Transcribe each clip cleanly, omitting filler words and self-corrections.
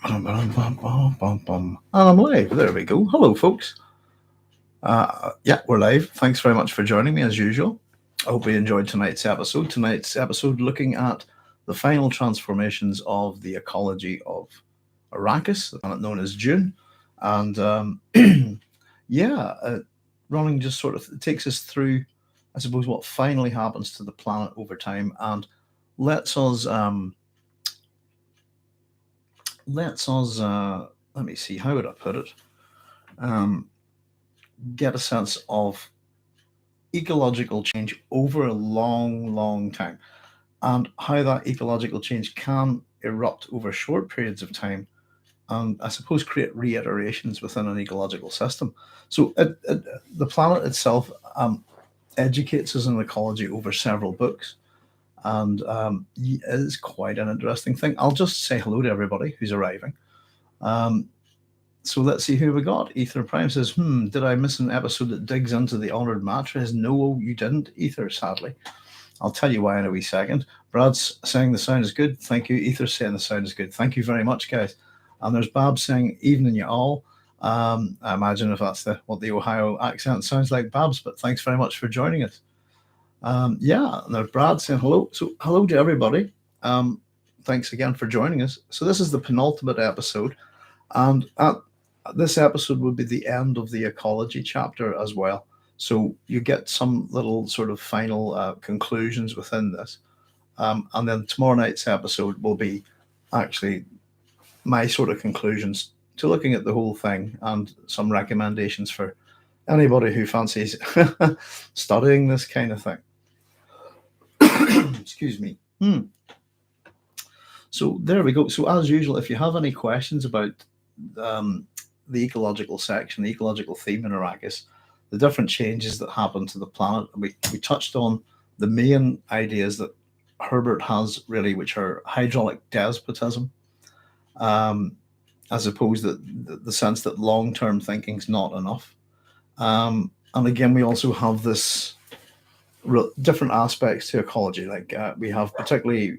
And I'm live. There we go. Hello, folks. Yeah, we're live. Thanks very much for joining me as usual. I hope you enjoyed tonight's episode. Tonight's episode looking at the final transformations of the ecology of Arrakis, the planet known as Dune. And yeah, running just sort of takes us through, I suppose, what finally happens to the planet over time and lets us let me see, how would I put it? Um, get a sense of ecological change over a long, long time and how that ecological change can erupt over short periods of time and I suppose create reiterations within an ecological system. So the planet itself educates us in ecology over several books. And it is quite an interesting thing. I'll just say hello to everybody who's arriving. Um, So let's see who we got. Ether Prime says, did I miss an episode that digs into the honored mattress? No, you didn't, Ether, sadly. I'll tell you why in a wee second. Brad's saying the sound is good. Thank you. Ether's saying the sound is good. Thank you very much, guys. And there's Bab saying, evening you all. I imagine if that's what the Ohio accent sounds like, Babs, but thanks very much for joining us. Yeah, and there's Brad saying hello. So hello to everybody. Thanks again for joining us. So this is the penultimate episode. And this episode would be the end of the ecology chapter as well. So you get some little sort of final conclusions within this. And then tomorrow night's episode will be actually my sort of conclusions to looking at the whole thing and some recommendations for anybody who fancies studying this kind of thing. Excuse me. So there we go. So as usual, if you have any questions about the ecological section, the ecological theme in Arrakis, the different changes that happen to the planet. We touched on the main ideas that Herbert has really, which are hydraulic despotism, as opposed to the sense that long-term thinking is not enough. And again, we also have this different aspects to ecology. Like we have particularly,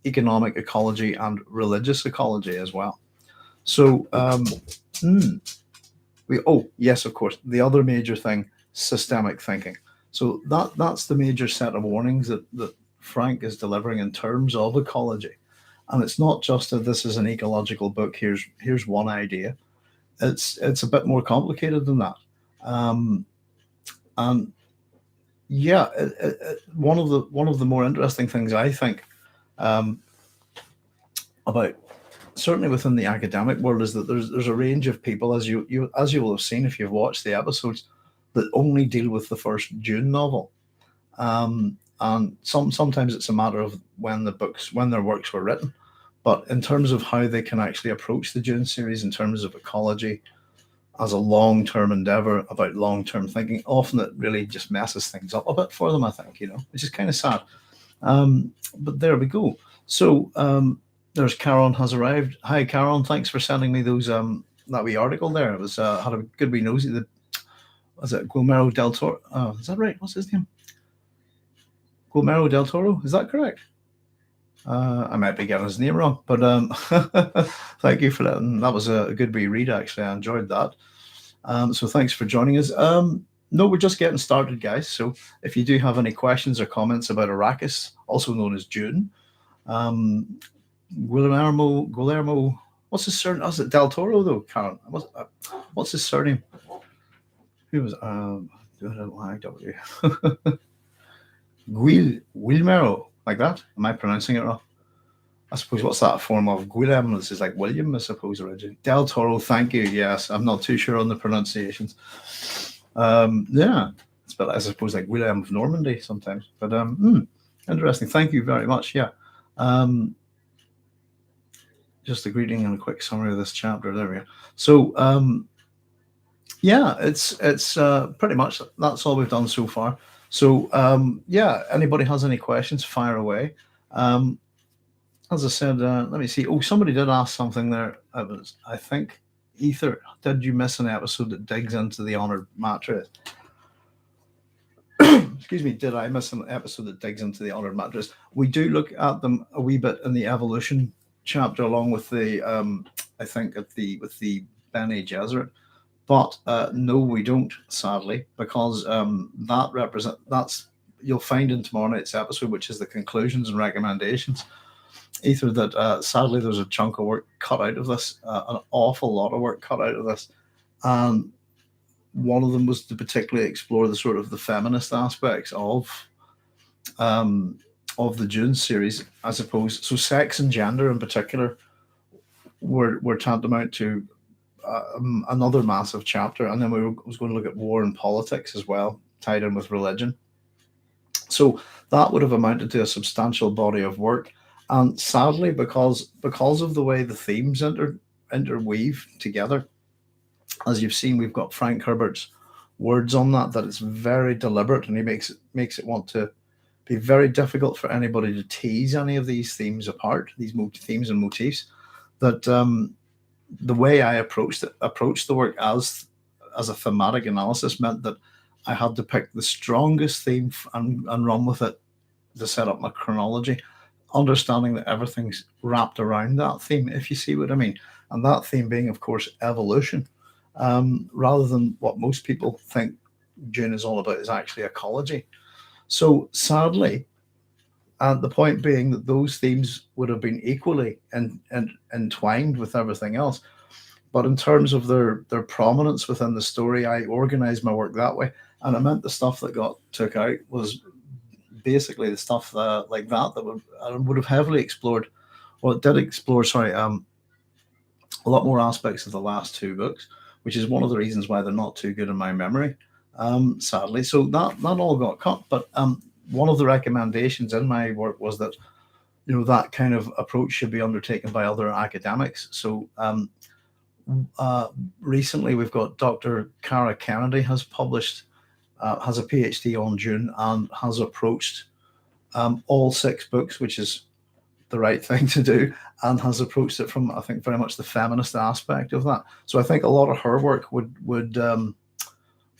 economic ecology and religious ecology as well. So, yes, of course, the other major thing, systemic thinking. So that's the major set of warnings that Frank is delivering in terms of ecology. And it's not just that this is an ecological book. Here's one idea. It's a bit more complicated than that. And yeah, one of the more interesting things I think about certainly within the academic world is that there's a range of people, as you will have seen if you've watched the episodes, that only deal with the first Dune novel, and sometimes it's a matter of when their works were written, but in terms of how they can actually approach the Dune series in terms of ecology as a long-term endeavor about long-term thinking, often it really just messes things up a bit for them, I think, which is kind of sad. But there we go. So there's Caron has arrived. Hi, Caron. Thanks for sending me those that wee article there. It was had a good wee nosy. Was it Guillermo del Toro? Oh, is that right? What's his name? Guillermo del Toro. Is that correct? I might be getting his name wrong, but thank you for that. And that was a good wee read, actually. I enjoyed that. So thanks for joining us. No, we're just getting started, guys. So if you do have any questions or comments about Arrakis, also known as Dune, Guillermo, what's his surname? Oh, is it Del Toro, though, Karen? What's his surname? Who was Guillermo, like that? Am I pronouncing it wrong? I suppose what's that form of Guillermo? This is like William, I suppose, originally. Del Toro, thank you. Yes, I'm not too sure on the pronunciations. Yeah, it's a bit, I suppose, like William of Normandy sometimes. But interesting. Thank you very much. Yeah. Just a greeting and a quick summary of this chapter. There we go. So yeah, it's pretty much that's all we've done so far. So yeah, anybody has any questions, fire away. As I said, let me see. Oh, somebody did ask something there. I think, Ether, did you miss an episode that digs into the honored mattress? Excuse me, did I miss an episode that digs into the honored mattress? We do look at them a wee bit in the evolution chapter, along with the I think, at the with the Bene Gesserit. But no, we don't, sadly, because that's you'll find in tomorrow night's episode, which is the conclusions and recommendations. Either that sadly there's a chunk of work cut out of this, an awful lot of work cut out of this, and one of them was to particularly explore the sort of the feminist aspects um, of the Dune series, I suppose. So sex and gender in particular were tantamount to another massive chapter, and then was going to look at war and politics as well, tied in with religion. So that would have amounted to a substantial body of work. And sadly, because of the way the themes interweave together, as you've seen, we've got Frank Herbert's words on that it's very deliberate, and he makes it want to be very difficult for anybody to tease any of these themes apart, these themes and motifs. That the way I approached the work as a thematic analysis meant that I had to pick the strongest theme and run with it to set up my chronology, understanding that everything's wrapped around that theme, if you see what I mean. And that theme being, of course, evolution, rather than what most people think Dune is all about, is actually ecology. So sadly, and the point being that those themes would have been equally entwined with everything else. But in terms of their prominence within the story, I organized my work that way. And it meant the stuff that got took out was basically the stuff like that would have heavily explored, well, it did explore, sorry, a lot more aspects of the last two books, which is one of the reasons why they're not too good in my memory, sadly. So that all got cut. But one of the recommendations in my work was that that kind of approach should be undertaken by other academics. So recently we've got Dr. Cara Kennedy has a PhD on Dune and has approached all six books, which is the right thing to do, and has approached it from, I think, very much the feminist aspect of that. So I think a lot of her work would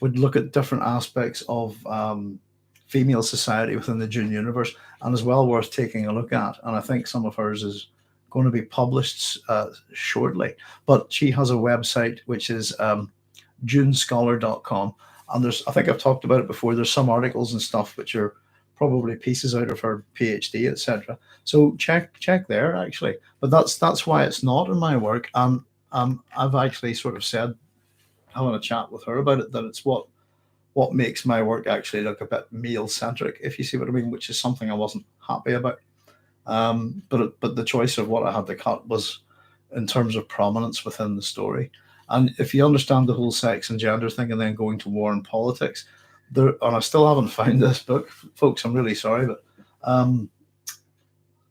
look at different aspects of female society within the Dune universe, and is well worth taking a look at. And I think some of hers is going to be published shortly. But she has a website which is dunescholar.com, and I think I've talked about it before. There's some articles and stuff which are probably pieces out of her PhD, etc. So check there actually. But that's why it's not in my work. And I've actually sort of said, having a chat with her about it, that it's what makes my work actually look a bit male centric, if you see what I mean, which is something I wasn't happy about. But the choice of what I had to cut was in terms of prominence within the story. And if you understand the whole sex and gender thing, and then going to war and politics, and I still haven't found this book, folks. I'm really sorry, but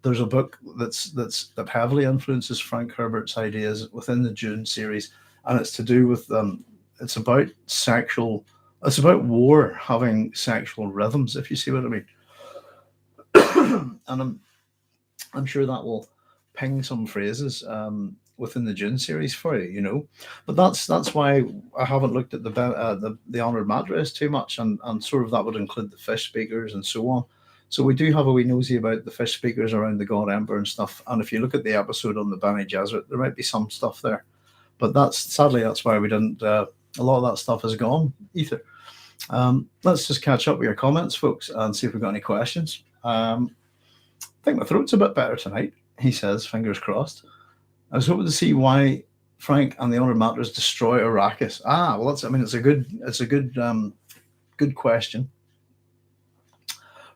there's a book that heavily influences Frank Herbert's ideas within the Dune series, and it's to do with it's about war having sexual rhythms, if you see what I mean. And I'm sure that will ping some phrases within the Dune series for you. But that's why I haven't looked at the Honored Matres too much, and sort of that would include the fish speakers and so on. So we do have a wee nosy about the fish speakers around the God Emperor and stuff. And if you look at the episode on the Bene Gesserit, there might be some stuff there. But sadly that's why we didn't. A lot of that stuff is gone, ether. Let's just catch up with your comments, folks, and see if we've got any questions. I think my throat's a bit better tonight, he says, fingers crossed. I was hoping to see why Frank and the Honored Matres destroy Arrakis. Well, it's a good question.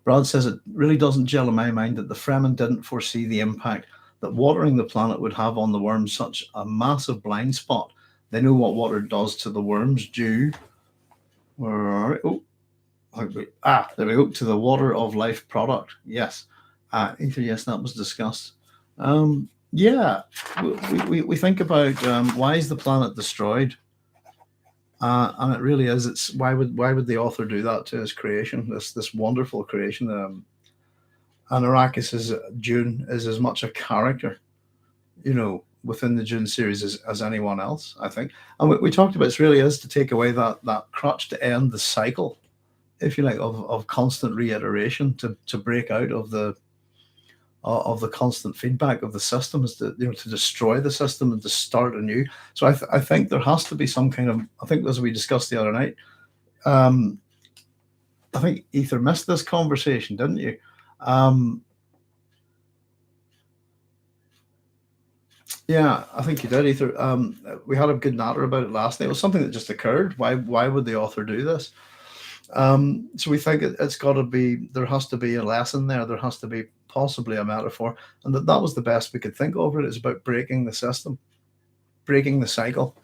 Brad says it really doesn't gel in my mind that the Fremen didn't foresee the impact that watering the planet would have on the worms, such a massive blind spot. They know what water does to the worms due. There we go, to the water of life product. Yes. Yes, that was discussed. Yeah, we think about why is the planet destroyed, and it really is. It's why would the author do that to his creation, this wonderful creation? And Arrakis Dune is as much a character, within the Dune series as anyone else, I think. And we talked about, it really is to take away that crutch to end the cycle, if you like, of constant reiteration, to break out of the of the constant feedback of the system is to, to destroy the system and to start anew. So I think there has to be some kind of, I think as we discussed the other night, um, I think Ether missed this conversation, didn't you? Um, yeah, I think you did, Ether. We had a good natter about it last night. It was something that just occurred. Why would the author do this? So we think it's got to be, there has to be a lesson there. There has to be possibly a metaphor, and that was the best we could think of it. It's about breaking the system, breaking the cycle,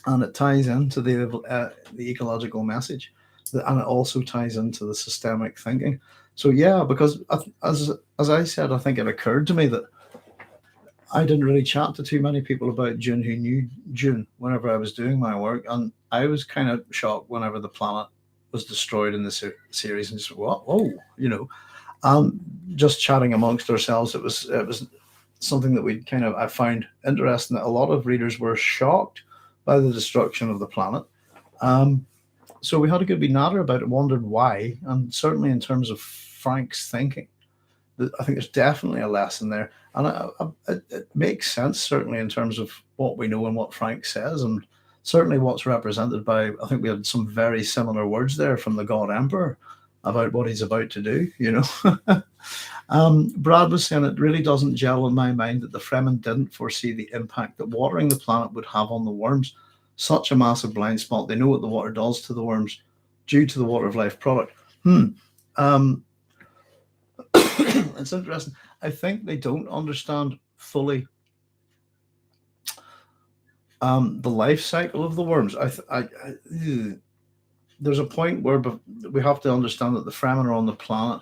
and it ties into the ecological message, and it also ties into the systemic thinking. So yeah, because as I said, I think it occurred to me that I didn't really chat to too many people about Dune who knew Dune whenever I was doing my work, and I was kind of shocked whenever the planet was destroyed in the series, and just what, whoa, just chatting amongst ourselves, it was something that we kind of, I found interesting, that a lot of readers were shocked by the destruction of the planet. Um, so we had a good wee natter about it, wondered why, and certainly in terms of Frank's thinking, I think there's definitely a lesson there, and it makes sense certainly in terms of what we know and what Frank says, and certainly what's represented by. I think we had some very similar words there from the God Emperor about what he's about to do. Brad was saying it really doesn't gel in my mind that the Fremen didn't foresee the impact that watering the planet would have on the worms. Such a massive blind spot. They know what the water does to the worms due to the water of life product. Um, it's interesting. I think they don't understand fully the life cycle of the worms. There's a point where we have to understand that the Fremen are on the planet,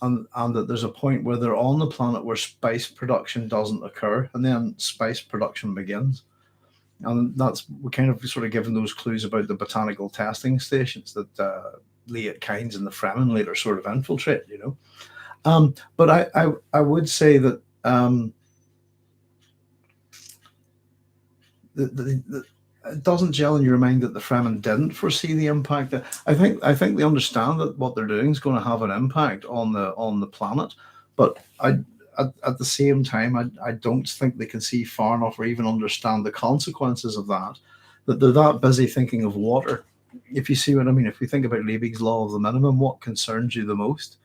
and that there's a point where they're on the planet where spice production doesn't occur, and then spice production begins. And that's, we're kind of sort of given those clues about the botanical testing stations that Liet Kynes and the Fremen later sort of infiltrate. But I would say that it doesn't gel in your mind that the Fremen didn't foresee the impact. I think they understand that what they're doing is going to have an impact on the planet, but at the same time, I don't think they can see far enough or even understand the consequences of that. That they're that busy thinking of water. If you see what I mean, if we think about Liebig's law of the minimum, what concerns you the most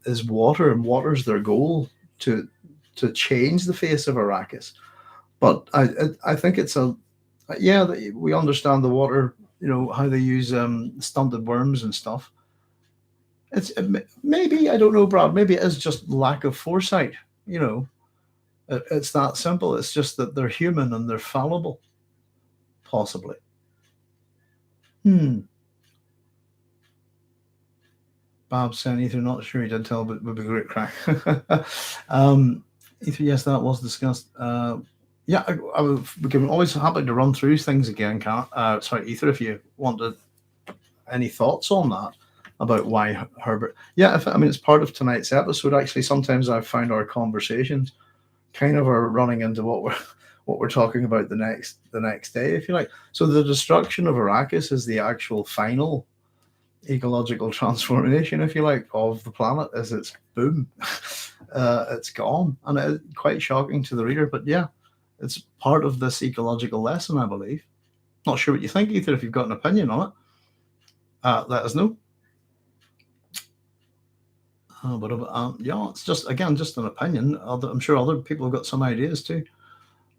is water, and water's their goal to change the face of Arrakis. But I think it's a, yeah, we understand the water, how they use stunted worms and stuff. Maybe, I don't know, Brad. Maybe it is just lack of foresight. It's that simple. It's just that they're human and they're fallible, possibly. Hmm. Bob saying Ether, not sure he did tell, but would be great crack. Ether, yes, that was discussed. Yeah, we can always happy to run through things again. Sorry, Ether, if you wanted any thoughts on that about why Herbert. Yeah, I mean, it's part of tonight's episode. Actually, sometimes I've found our conversations kind of are running into what we're talking about the next day, if you like. So the destruction of Arrakis is the actual final ecological transformation, if you like, of the planet. As it's boom, it's gone, and it's quite shocking to the reader. But yeah, it's part of this ecological lesson, I believe. Not sure what you think, Ether. If you've got an opinion on it, let us know. But yeah, it's just, again, just an opinion. I'm sure other people have got some ideas too.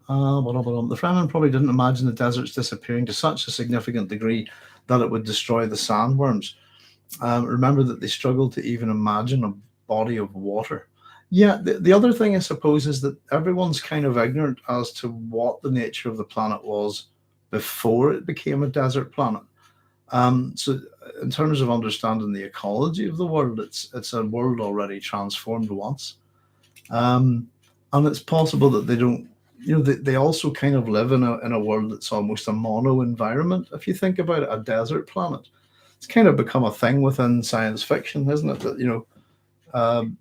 The Fremen probably didn't imagine the deserts disappearing to such a significant degree that it would destroy the sandworms. Remember that they struggled to even imagine a body of water. Yeah, the other thing, I suppose, is that everyone's kind of ignorant as to what the nature of the planet was before it became a desert planet. So, in terms of understanding the ecology of the world, it's a world already transformed once, and it's possible that they don't. They also kind of live in a world that's almost a mono environment. If you think about it, a desert planet, it's kind of become a thing within science fiction, isn't it? That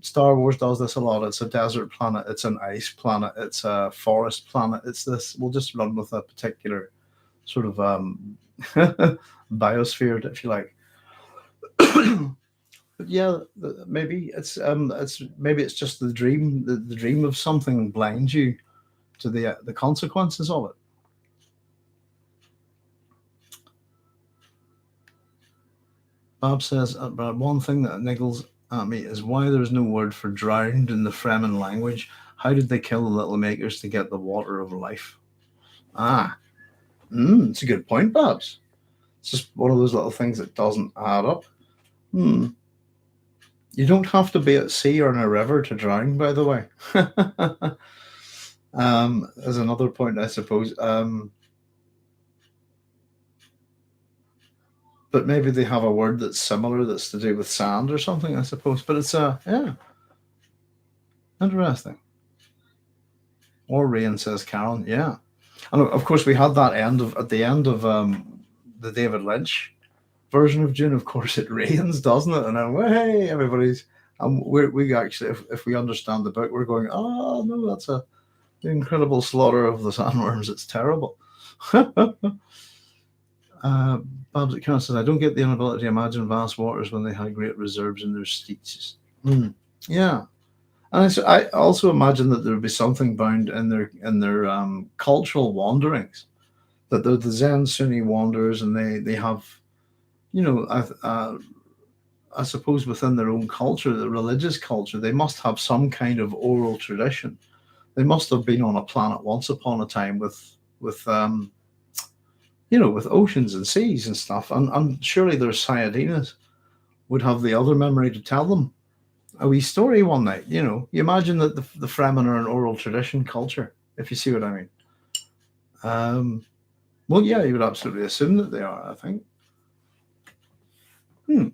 Star Wars does this a lot. It's a desert planet, it's an ice planet, it's a forest planet. It's this. We'll just run with a particular sort of biosphere, if you like. but yeah, maybe it's just the dream. The dream of something blinds you to the consequences of it. Bob says, but one thing that niggles at me is why there is no word for drowned in the Fremen language. How did they kill the little makers to get the water of life? Ah, it's a good point, Babs. It's just one of those little things that doesn't add up. Hmm. You don't have to be at sea or in a river to drown, by the way. As another point, I suppose. But maybe they have a word that's similar that's to do with sand or something, I suppose. But it's yeah, interesting. Or rain, says Karen. Yeah, and of course we had that end of at the end of the David Lynch version of June. Of course, it rains, doesn't it? And then hey, everybody's we actually, if we understand the book, we're going, oh no, that's a the incredible slaughter of the sandworms. It's terrible. Uh, Babs at says, I don't get the inability to imagine vast waters when they had great reserves in their streets. Yeah. And I also imagine that there would be something bound in their cultural wanderings, that they're the Zen Sunni wanderers, and they have, you know, I suppose within their own culture, the religious culture, they must have some kind of oral tradition. They must have been on a planet once upon a time with with oceans and seas and stuff, and surely their Sayadinas would have the other memory to tell them a wee story one night. You imagine that the Fremen are an oral tradition culture, if you see what I mean. Well, yeah, you would absolutely assume that they are, I think. Hmm.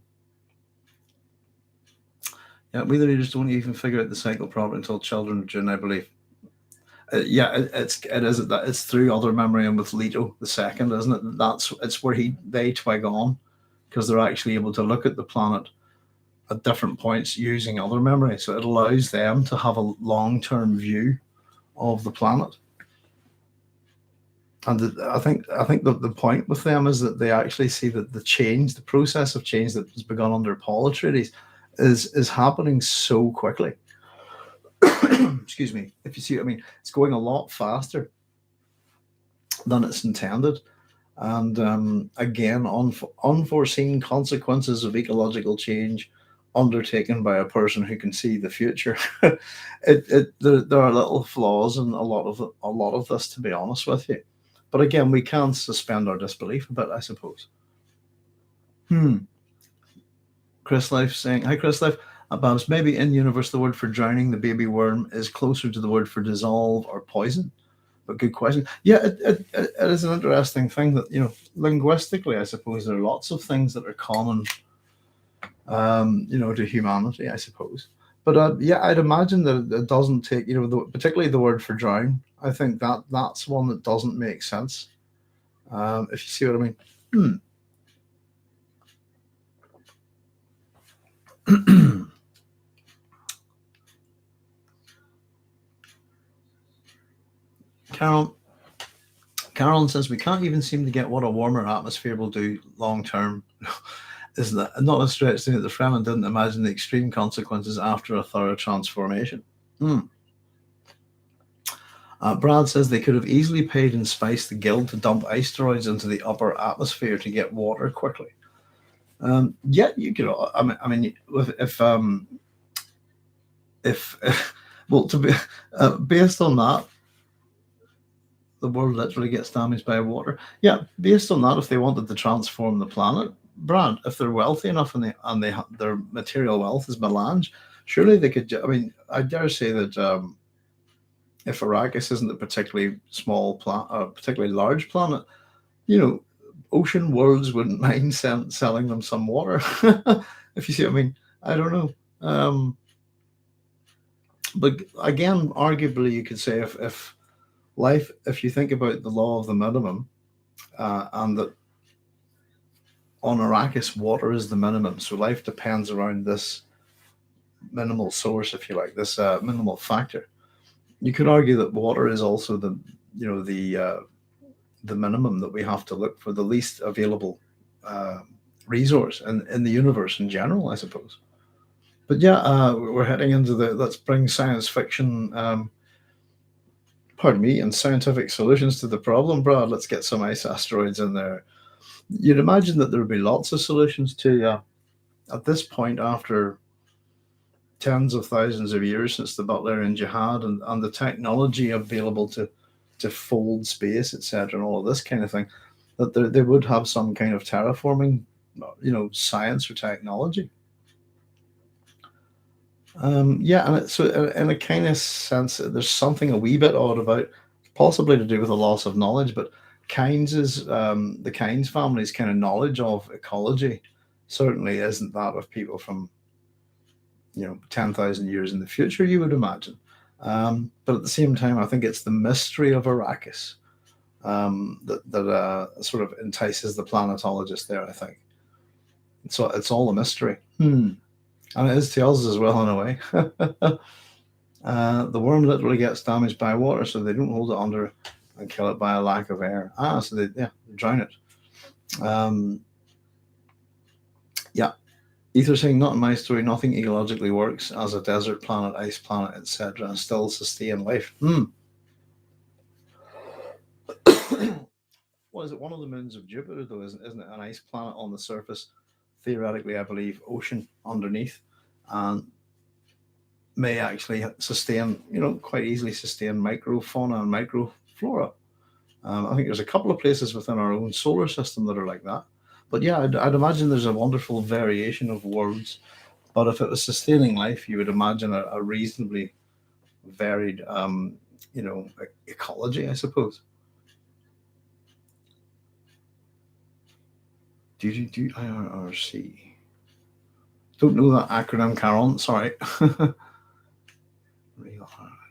Yeah, we the readers don't even figure out the cycle properly until children of June, I believe. Yeah, it's through other memory and with Leto the second, isn't it? It's where they twig on because they're actually able to look at the planet at different points using other memory. So it allows them to have a long term view of the planet. And I think the point with them is that they actually see that the process of change that was begun under Paul Atreides is happening so quickly. Excuse me. If you see what I mean, it's going a lot faster than it's intended. And again, unforeseen consequences of ecological change undertaken by a person who can see the future. There are little flaws in a lot of this, to be honest with you. But again, we can suspend our disbelief a bit, I suppose. Hmm. Chris Life saying, "Hi, Chris Life. Babs, maybe in universe the word for drowning the baby worm is closer to the word for dissolve or poison." But good question. Yeah, it is an interesting thing that linguistically, I suppose there are lots of things that are common, to humanity, I suppose. But yeah, I'd imagine that it doesn't take, particularly the word for drown. I think that's one that doesn't make sense. If you see what I mean. Carol, Carolyn says we can't even seem to get what a warmer atmosphere will do long term. Isn't that not a stretch to think that the Fremen didn't imagine the extreme consequences after a thorough transformation? Hmm. Brad says they could have easily paid in spice the guild to dump asteroids into the upper atmosphere to get water quickly. Yeah, you could. I mean, if well, to be based on that, the world literally gets damaged by water. Yeah, based on that, if they wanted to transform the planet, Brad, if they're wealthy enough and their material wealth is melange, surely they could. I mean, I dare say that if Arrakis isn't a particularly particularly large planet, you know, ocean worlds wouldn't mind selling them some water. If you see what I mean, I don't know. But again, arguably, you could say if life, if you think about the law of the minimum, and that on Arrakis, water is the minimum, so life depends around this minimal source, if you like, this minimal factor. You could argue that water is also the minimum that we have to look for, the least available uh, resource in the universe in general, I suppose. But yeah, we're heading into the let's bring science fiction, pardon me, and scientific solutions to the problem, Brad. Let's get some ice asteroids in there. You'd imagine that there would be lots of solutions to at this point after tens of thousands of years since the Butlerian Jihad and the technology available to fold space, etc., and all of this kind of thing, that they would have some kind of terraforming, science or technology. Yeah, and so in a kind of sense, there's something a wee bit odd about, possibly to do with a loss of knowledge, but the Kynes family's kind of knowledge of ecology certainly isn't that of people from 10,000 years in the future, you would imagine. But at the same time, I think it's the mystery of Arrakis that sort of entices the planetologist there. I think so. It's all a mystery, and it is to us as well in a way. The worm literally gets damaged by water, so they don't hold it under and kill it by a lack of air. So they drown it. Yeah, Ether saying, not in my story, nothing ecologically works as a desert planet, ice planet, etc., and still sustain life. What is it? One of the moons of Jupiter, though, isn't it? An ice planet on the surface, theoretically, I believe, ocean underneath, and may actually sustain, quite easily sustain microfauna and microflora. I think there's a couple of places within our own solar system that are like that. But yeah, I'd imagine there's a wonderful variation of worlds. But if it was sustaining life, you would imagine a reasonably varied, ecology, I suppose. Do IRRC? Don't know that acronym, Carol. Sorry.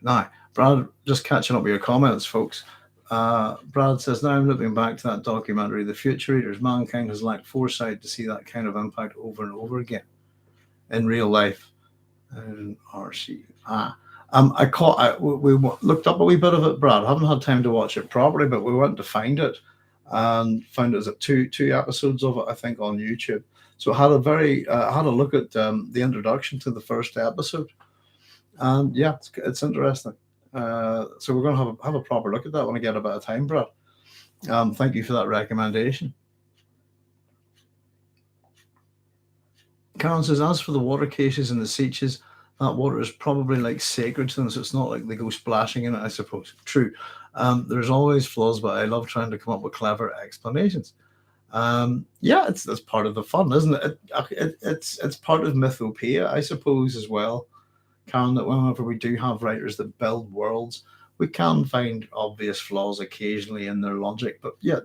Now, Brad, just catching up with your comments, folks. Brad says, now I'm looking back to that documentary, The Future Eaters. Mankind has lacked foresight to see that kind of impact over and over again in real life. And RC. We looked up a wee bit of it, Brad. I haven't had time to watch it properly, but we went to find it and found it was at two episodes of it, I think, on YouTube. So I had had a look at the introduction to the first episode, and yeah, it's interesting. So we're going to have a proper look at that when I get a bit of time, Brad. Thank you for that recommendation. Karen says, as for the water caches and the sieges, that water is probably like sacred to them, so it's not like they go splashing in it, I suppose. True. There's always flaws, but I love trying to come up with clever explanations. Yeah, it's part of the fun, isn't it? It's part of mythopoeia, I suppose, as well. Karen, that whenever we do have writers that build worlds, we can find obvious flaws occasionally in their logic. But yeah,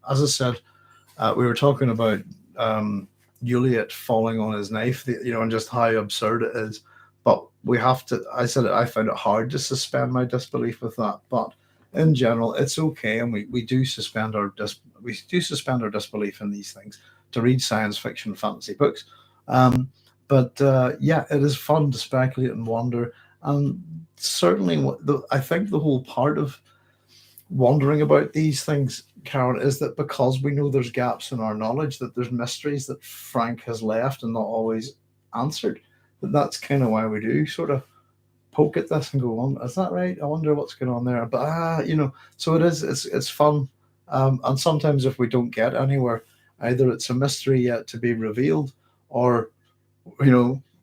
as I said, we were talking about Juliet falling on his knife, and just how absurd it is. But we have to. I said it. I found it hard to suspend my disbelief with that. But in general, it's okay, and we do suspend our disbelief in these things to read science fiction, fantasy books. But yeah, it is fun to speculate and wonder, and certainly, I think the whole part of wondering about these things, Karen, is that because we know there's gaps in our knowledge, that there's mysteries that Frank has left and not always answered. That's kind of why we do sort of poke at this and go, on, is that right? I wonder what's going on there. But so it is. It's fun, and sometimes if we don't get anywhere, either it's a mystery yet to be revealed, or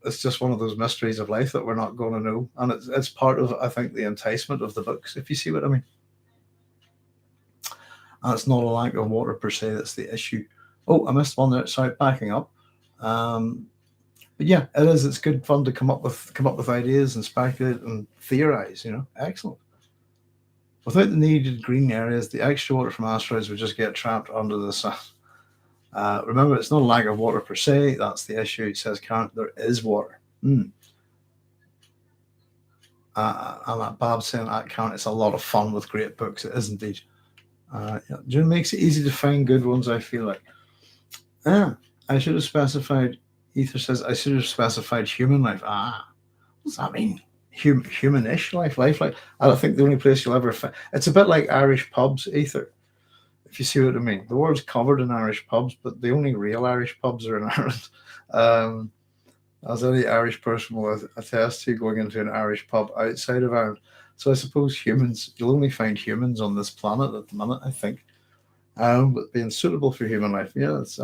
it's just one of those mysteries of life that we're not going to know, and it's part of, I think, the enticement of the books, if you see what I mean. And it's not a lack of water per se that's the issue. Oh, I missed one there. Sorry, backing up. But yeah, it is. It's good fun to come up with ideas and speculate and theorize. Excellent. Without the needed green areas, the extra water from asteroids would just get trapped under the sun. Remember, it's not a lack of water per se. That's the issue. It says, Karen, there is water. And that Bob saying that, Karen, it's a lot of fun with great books. It is indeed. June makes it easy to find good ones, I feel like. I should have specified, Ether says, I should have specified human life. What does that mean? Humanish life? Life like, I don't think the only place you'll ever find, it's a bit like Irish pubs, Ether, if you see what I mean. The world's covered in Irish pubs, but the only real Irish pubs are in Ireland. as any Irish person will attest to, going into an Irish pub outside of Ireland. So I suppose humans, you'll only find humans on this planet at the minute, I think. But being suitable for human life, yeah, it's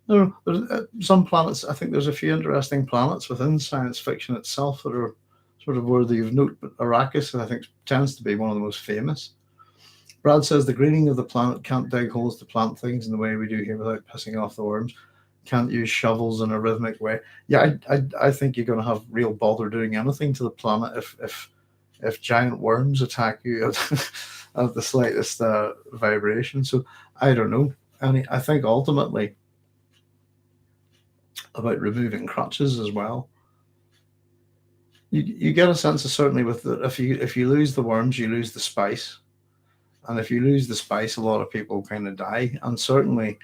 there's some planets. I think there's a few interesting planets within science fiction itself that are sort of worthy of note. But Arrakis, I think, tends to be one of the most famous. Brad says the greening of the planet can't dig holes to plant things in the way we do here without pissing off the worms. Can't use shovels in a rhythmic way. Yeah, I think you're going to have real bother doing anything to the planet if giant worms attack you at the slightest vibration. So I don't know. And I think ultimately about removing crutches as well. You get a sense of certainly with the if you lose the worms, you lose the spice, and if you lose the spice, a lot of people kind of die. And certainly,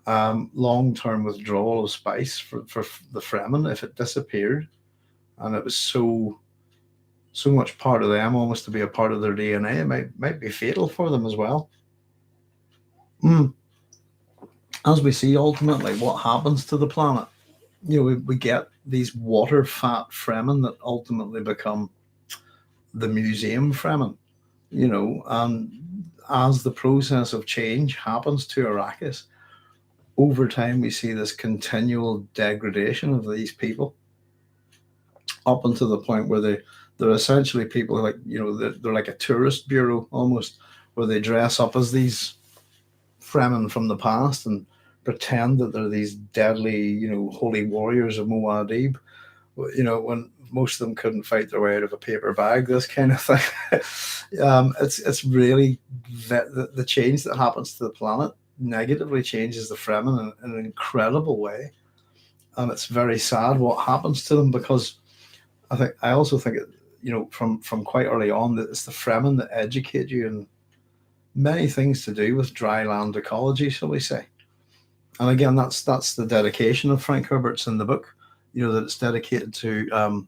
long term withdrawal of spice for the Fremen, if it disappeared, and it was so much part of them, almost to be a part of their DNA, it might be fatal for them as well. Mm. As we see, ultimately, what happens to the planet? We get these water fat Fremen that ultimately become the museum Fremen. And as the process of change happens to Arrakis, over time we see this continual degradation of these people up until the point where they're essentially people like they're like a tourist bureau almost, where they dress up as these Fremen from the past and pretend that they're these deadly holy warriors of Muad'Dib, when most of them couldn't fight their way out of a paper bag, this kind of thing. It's really the change that happens to the planet negatively changes the Fremen in an incredible way, and it's very sad what happens to them, because I also think from quite early on that it's the Fremen that educate you in many things to do with dry land ecology, shall we say. And again, that's the dedication of Frank Herbert's in the book, that it's dedicated to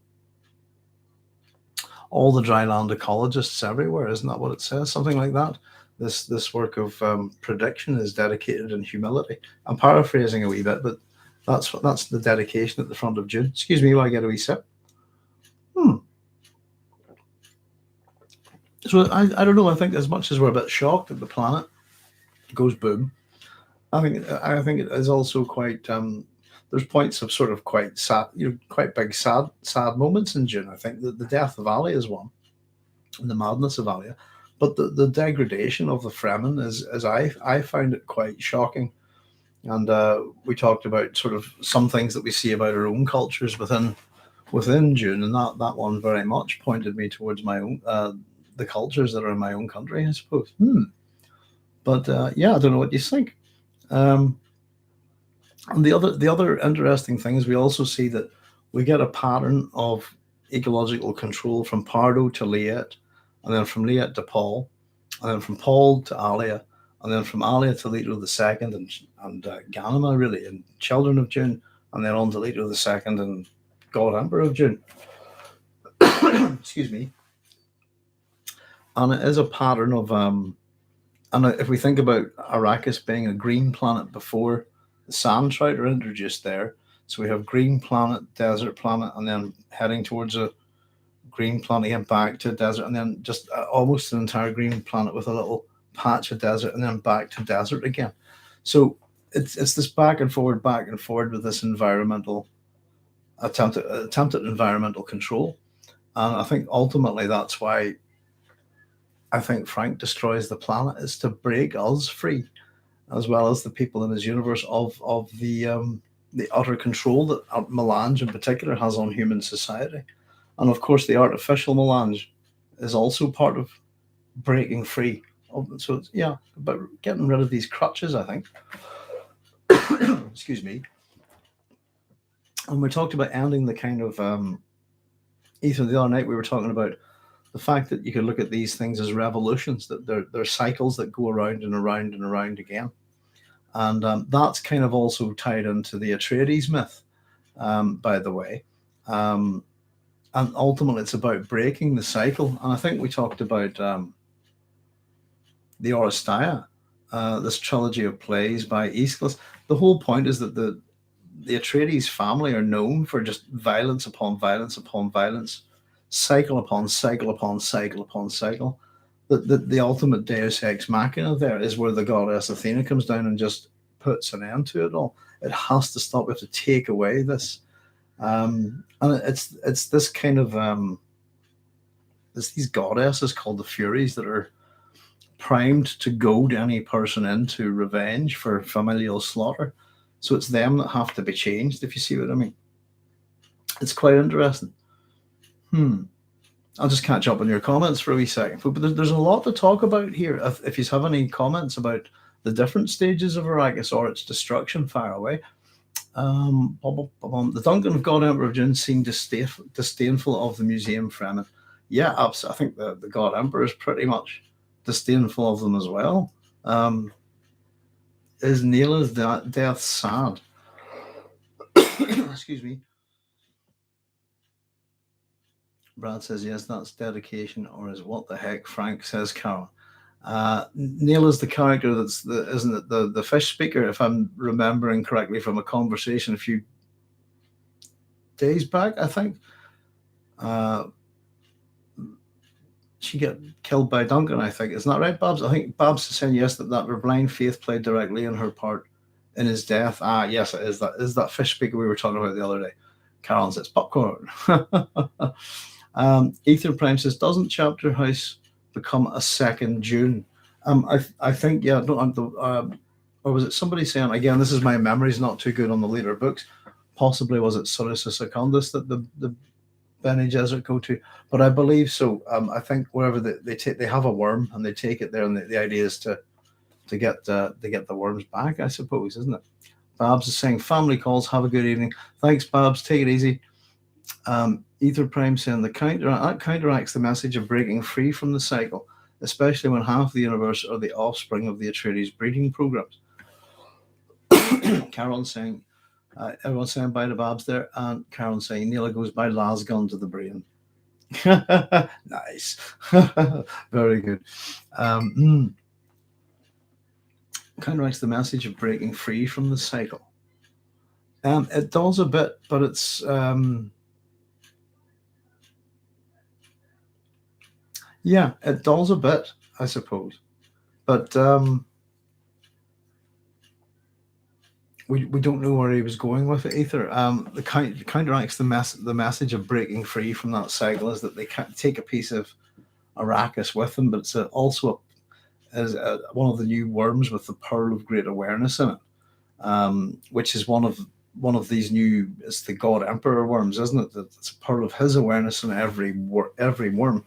all the dry land ecologists everywhere. Isn't that what it says? Something like that. This work of prediction is dedicated in humility. I'm paraphrasing a wee bit, but that's the dedication at the front of Dune. Excuse me while I get a wee sip. So I don't know. I think as much as we're a bit shocked that the planet goes boom, I think it is also quite. There's points of sort of quite sad, quite big sad moments in Dune. I think that the death of Ali is one, and the madness of Alia, but the degradation of the Fremen is I find it quite shocking. And we talked about sort of some things that we see about our own cultures within Dune, and that one very much pointed me towards my own the cultures that are in my own country, I suppose. But yeah, I don't know what you think. Um, and the other interesting thing is we also see that we get a pattern of ecological control from Pardo to Liet, and then from Liet to Paul, and then from Paul to Alia, and then from Alia to Leto the Second, and Ghanima really, and Children of Dune, and then on to Leto the Second and God Emperor of Dune. Excuse me. And it is a pattern of and if we think about Arrakis being a green planet before the sand trout are introduced there, so we have green planet, desert planet, and then heading towards a green planet again, back to desert, and then just almost an entire green planet with a little patch of desert, and then back to desert again. So it's this back and forward with this environmental attempted environmental control, and I think ultimately that's why I think Frank destroys the planet, is to break us free, as well as the people in his universe, of the utter control that melange in particular has on human society. And of course, the artificial melange is also part of breaking free. So it's, yeah, but getting rid of these crutches, I think. Excuse me. And we talked about ending the kind of Ethan, the other night we were talking about the fact that you could look at these things as revolutions, that they're cycles that go around and around and around again. And that's kind of also tied into the Atreides myth, by the way. And ultimately, it's about breaking the cycle. And I think we talked about the Oresteia, this trilogy of plays by Aeschylus. The whole point is that the Atreides family are known for just violence upon violence upon violence, cycle upon cycle upon cycle upon cycle. The ultimate Deus Ex Machina there is where the goddess Athena comes down and just puts an end to it all. It has to stop. We have to take away this, and it's this kind of it's these goddesses called the Furies that are primed to goad any person into revenge for familial slaughter. So it's them that have to be changed, if you see what I mean. It's quite interesting. I'll just catch up on your comments for a wee second. But there's a lot to talk about here. If you have any comments about the different stages of Arrakis or its destruction, fire away. The Duncan of God Emperor of Dune seemed disdainful of the museum framing. Yeah, I think the God Emperor is pretty much disdainful of them as well. Is Neela's death sad? Excuse me. Brad says yes, that's dedication, or is what the heck? Frank says Carol. Neil is the character isn't it the fish speaker, if I'm remembering correctly from a conversation a few days back, I think. She get killed by Duncan, I think. Isn't that right, Babs? I think Babs is saying yes, that her blind faith played directly in her part in his death. Yes, it is. That is that fish speaker we were talking about the other day. Carolyn says popcorn. Ether Prime says, doesn't Chapter House become a second Dune? I think, yeah, or was it somebody saying, again, this is my memory's not too good on the later books, possibly was it Sorisa Secundus that the Bene Gesserit go to, but I believe so. I think wherever they have a worm and they take it there, and the idea is to get the worms back, I suppose, isn't it? Babs is saying family calls. Have a good evening. Thanks, Babs. Take it easy. Ether Prime saying that counteracts the message of breaking free from the cycle, especially when half the universe are the offspring of the Atreides breeding programs. Carolyn saying, everyone's saying bye to Babs there, and Carolyn saying Neela goes by last gun to the brain. Nice. Very good. Counteracts the message of breaking free from the cycle. It does a bit, but it's yeah, it does a bit, I suppose, but we don't know where he was going with it either. The counteracts the message of breaking free from that cycle is that they can't take a piece of Arrakis with them, but it's also one of the new worms with the pearl of great awareness in it, which is one of these new. It's the God Emperor worms, isn't it? That it's a pearl of his awareness in every worm,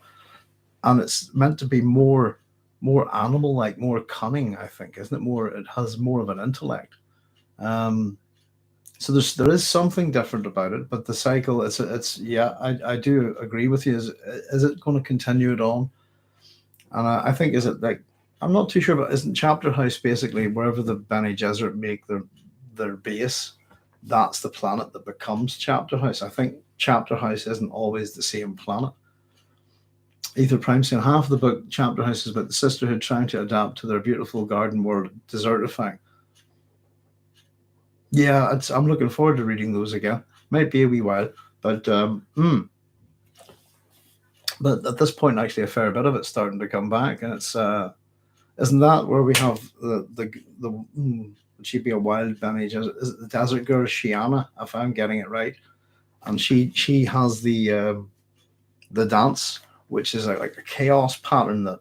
and it's meant to be more animal-like, more cunning. I think, isn't it? It has more of an intellect. So there is something different about it, but the cycle, it's yeah, I do agree with you. Is it going to continue it on? And I think, is it like, I'm not too sure, but isn't Chapter House basically wherever the Bene Gesserit make their base, that's the planet that becomes Chapter House? I think Chapter House isn't always the same planet. Ether Prime saying half of the book Chapter House is about the sisterhood trying to adapt to their beautiful garden world desertifying. Yeah, I'm looking forward to reading those again. Might be a wee while, but but at this point, actually, a fair bit of it's starting to come back, and it's isn't that where we have the would she be a wild Bene Gesserit? Is it the desert girl Shiana, if I'm getting it right? And she has the dance, which is like a chaos pattern that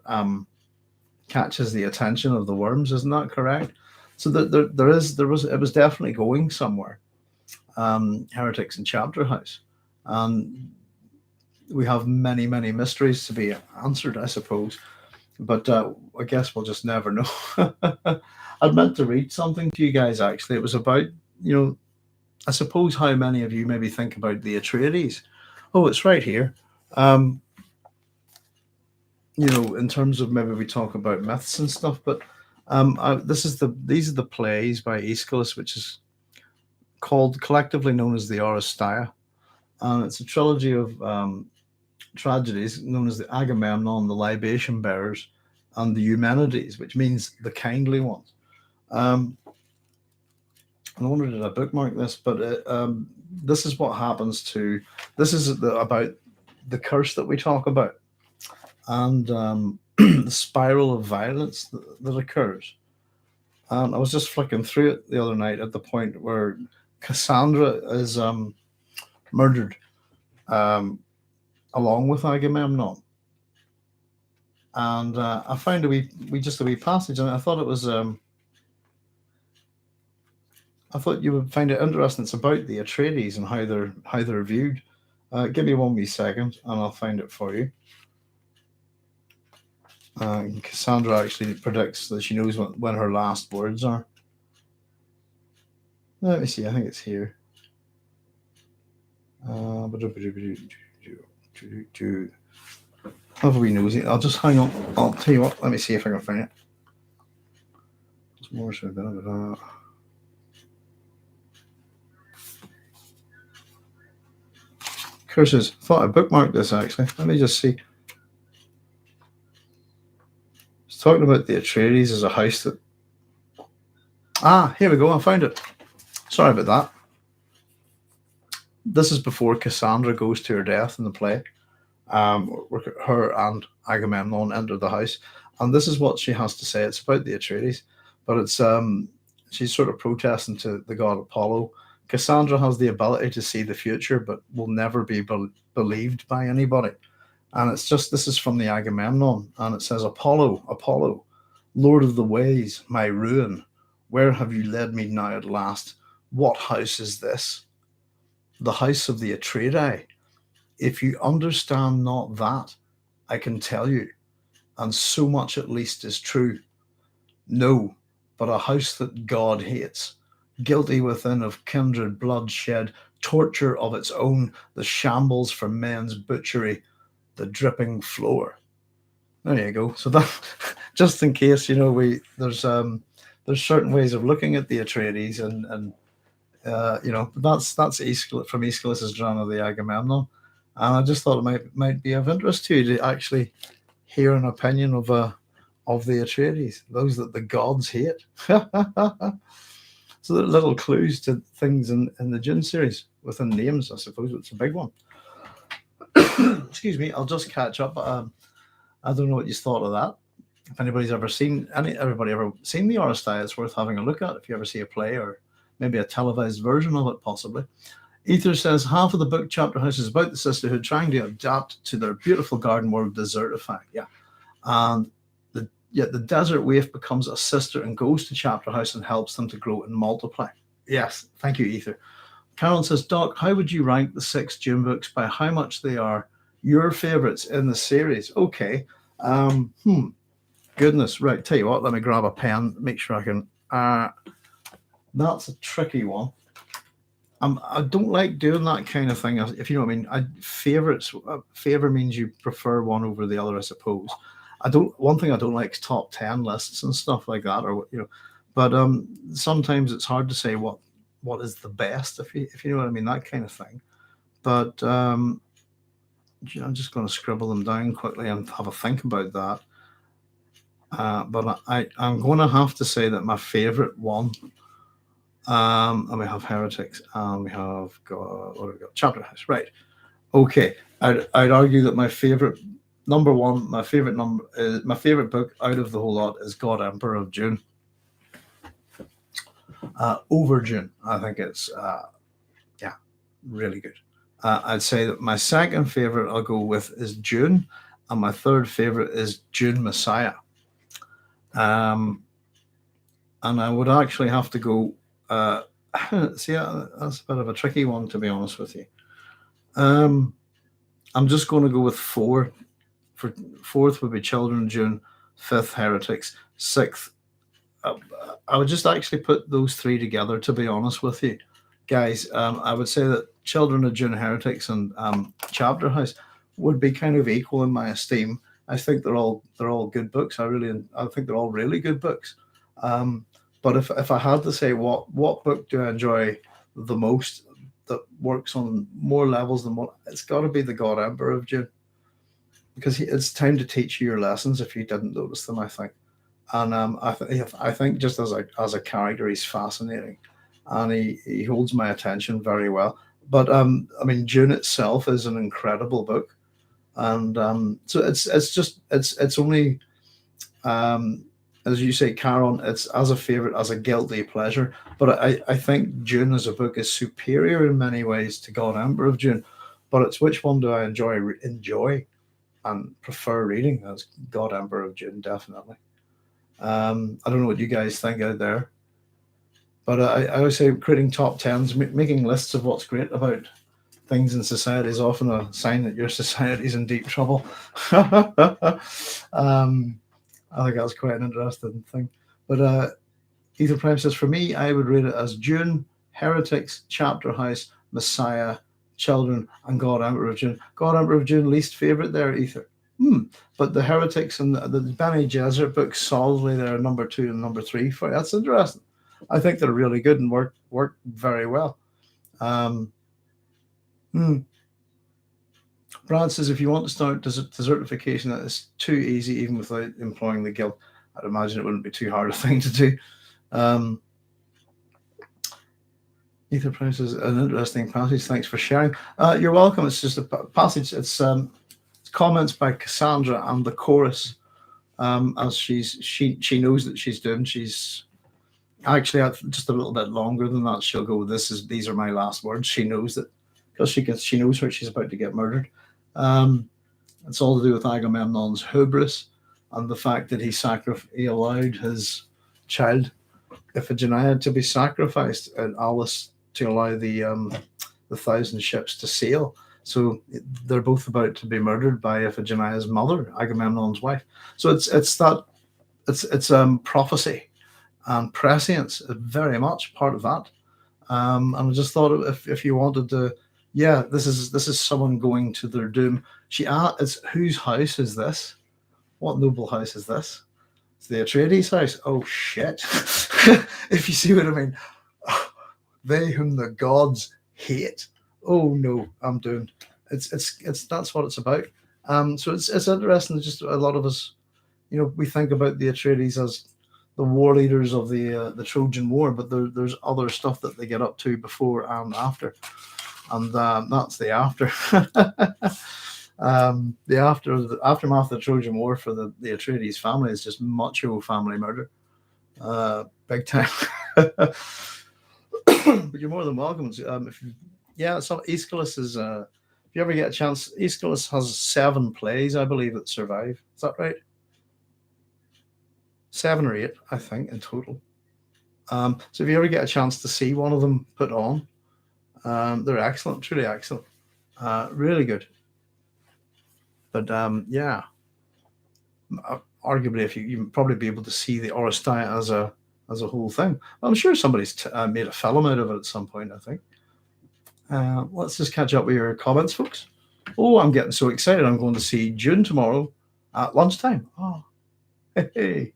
catches the attention of the worms. Isn't that correct? So it was definitely going somewhere. Heretics in Chapter House, and we have many mysteries to be answered, I suppose. But I guess we'll just never know. I'd meant to read something to you guys. Actually, it was about, I suppose, how many of you maybe think about the Atreides. Oh, it's right here. In terms of, maybe we talk about myths and stuff, but these are the plays by Aeschylus, which is collectively known as the Oresteia. It's a trilogy of tragedies known as the Agamemnon, the Libation Bearers, and the Eumenides, which means the kindly ones. No wonder did I bookmark this, but this is what happens to. This is about the curse that we talk about, and the spiral of violence that occurs. And I was just flicking through it the other night at the point where Cassandra is murdered um, along with Agamemnon. And I found we just a wee passage, and I thought it was I thought you would find it interesting. It's about the Atreides and how they're viewed. Give me one wee second, and I'll find it for you. Cassandra actually predicts that she knows when her last words are. Let me see. I think it's here. Have a wee nosy. I'll just hang on. I'll tell you what. Let me see if I can find it. It's more so curses. Thought I bookmarked this actually. Let me just see. It's talking about the Atreides as a house that. Ah, here we go. I found it. Sorry about that. This is before Cassandra goes to her death in the play. Her and Agamemnon enter the house, and this is what she has to say. It's about the Atreides, but it's she's sort of protesting to the god Apollo. Cassandra has the ability to see the future, but will never be believed by anybody. And it's just this is from the Agamemnon, and it says, "Apollo, Apollo, Lord of the ways, my ruin, where have you led me now at last? What house is this? The house of the Atreidai. If you understand not that, I can tell you, and so much at least is true. No, but a house that God hates, guilty within of kindred bloodshed, torture of its own, the shambles for men's butchery, the dripping floor." There you go. So that, just in case, there's certain ways of looking at the Atreides, and that's from Aeschylus's drama, the Agamemnon, and I just thought it might be of interest to you to actually hear an opinion of the Atreides, those that the gods hate. So there are little clues to things in the Dune series within names, I suppose. It's a big one. Excuse me. I'll just catch up. I don't know what you thought of that. If everybody ever seen the Oresteia, it's worth having a look at. If you ever see a play or maybe a televised version of it, possibly. Ether says half of the book Chapter House is about the sisterhood trying to adapt to their beautiful garden world desertified. Yeah, and yet the desert waif becomes a sister and goes to Chapter House and helps them to grow and multiply. Yes, thank you, Ether. Carolyn says, Doc, how would you rank the 6 Dune books by how much they are your favorites in the series? Okay. Goodness, right. Tell you what, let me grab a pen, make sure I can. That's a tricky one. I don't like doing that kind of thing. If you know what I mean. Favorites. Favor means you prefer one over the other, I suppose. I don't. One thing I don't like is top 10 lists and stuff like that, or But sometimes it's hard to say what is the best, if you know what I mean, that kind of thing. But I'm just going to scribble them down quickly and have a think about that. But I'm going to have to say that my favorite one. And we have heretics, and we have what have we got? Chapter House, right? Okay, I'd argue that my favorite number one, my favorite book out of the whole lot is God Emperor of Dune. Over Dune, I think it's really good. I'd say that my second favorite I'll go with is Dune, and my third favorite is Dune Messiah. And I would actually have to go. See, that's a bit of a tricky one, to be honest with you. I'm just going to go with 4. For fourth would be Children of Dune, fifth Heretics, sixth. I would just actually put those 3 together, to be honest with you, guys. I would say that Children of Dune, Heretics, and Chapter House would be kind of equal in my esteem. I think they're all good books. I think they're all really good books. But if I had to say what book do I enjoy the most that works on more levels than one, it's got to be the God Emperor of Dune, because it's time to teach you your lessons if you didn't notice them, I think. And I think just as a character, he's fascinating. and he holds my attention very well. But I mean, Dune itself is an incredible book, and so it's only um, as you say, Caron, it's as a favorite, as a guilty pleasure. But I think Dune as a book is superior in many ways to God Emperor of Dune. But it's which one do I enjoy and prefer reading? As God Emperor of Dune, definitely. I don't know what you guys think out there, but I always say creating top tens, making lists of what's great about things in society is often a sign that your society is in deep trouble. um, I think that's quite an interesting thing. But Ether Prime says, for me, I would rate it as Dune, Heretics, Chapter House, Messiah, Children, and God Emperor of Dune. God Emperor of Dune, least favourite there, Ether. But the Heretics and the Bene Gesserit books solidly there, number two and number three for you. That's interesting. I think they're really good and work very well. Um, hmm. Brad says, if you want to start desertification, that is too easy, even without employing the guild. I'd imagine it wouldn't be too hard a thing to do. Um, Ether Price is an interesting passage. Thanks for sharing. You're welcome. It's just a passage. It's comments by Cassandra and the chorus. As she knows that she's doomed. She's actually just a little bit longer than that. She'll go, these are my last words. She knows that because she knows where she's about to get murdered. It's all to do with Agamemnon's hubris and the fact that he allowed his child Iphigenia to be sacrificed, and Alice to allow the thousand ships to sail. So they're both about to be murdered by Iphigenia's mother, Agamemnon's wife. So it's prophecy and prescience, very much part of that. And I just thought if you wanted to, yeah, this is someone going to their doom. It's whose house is this? What noble house is this? It's the Atreides house. Oh shit! If you see what I mean, they whom the gods hate. Oh no, I'm doomed. It's that's what it's about. So it's interesting. Just a lot of us, we think about the Atreides as the war leaders of the Trojan War, but there's other stuff that they get up to before and after, and that's the after. The aftermath of the Trojan War for the Atreides family is just macho family murder, big time. But you're more than welcome. So Aeschylus is. If you ever get a chance, Aeschylus has 7 plays, I believe, that survive. Is that right? 7 or 8, I think, in total. So if you ever get a chance to see one of them put on, they're excellent, truly excellent, really good. But yeah, arguably, if you probably be able to see the Oresteia as a whole thing. I'm sure somebody's made a film out of it at some point. I think. Let's just catch up with your comments, folks. Oh, I'm getting so excited! I'm going to see Dune tomorrow at lunchtime. Oh, hey.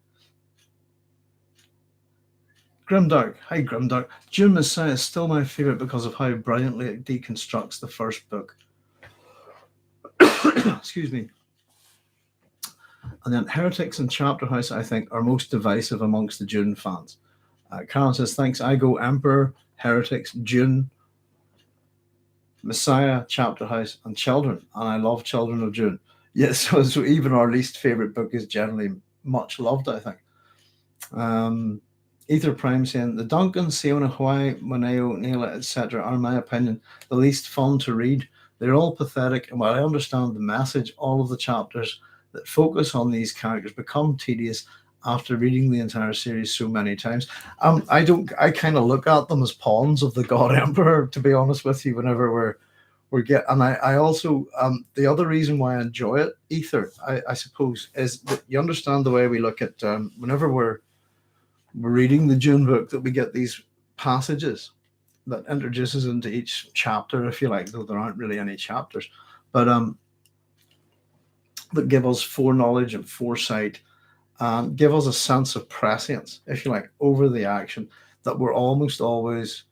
Grimdark. Hi, Grimdark. Dune Messiah is still my favorite because of how brilliantly it deconstructs the first book. Excuse me. And then Heretics and Chapter House, I think, are most divisive amongst the Dune fans. Karen says, thanks. I go Emperor, Heretics, Dune, Messiah, Chapter House, and Children. And I love Children of Dune. Yes, so even our least favorite book is generally much loved, I think. Ether Prime saying, the Duncan, Siona, Hawaii, Moneo, Neela, etc. are, in my opinion, the least fun to read. They're all pathetic, and while I understand the message, all of the chapters that focus on these characters become tedious after reading the entire series so many times. I kind of look at them as pawns of the God Emperor, to be honest with you, whenever and I also the other reason why I enjoy it, Ether, I suppose, is that you understand the way we look at whenever we're reading the Dune book, that we get these passages that introduces into each chapter, if you like, though there aren't really any chapters, but that give us foreknowledge and foresight and give us a sense of prescience, if you like, over the action that we're almost always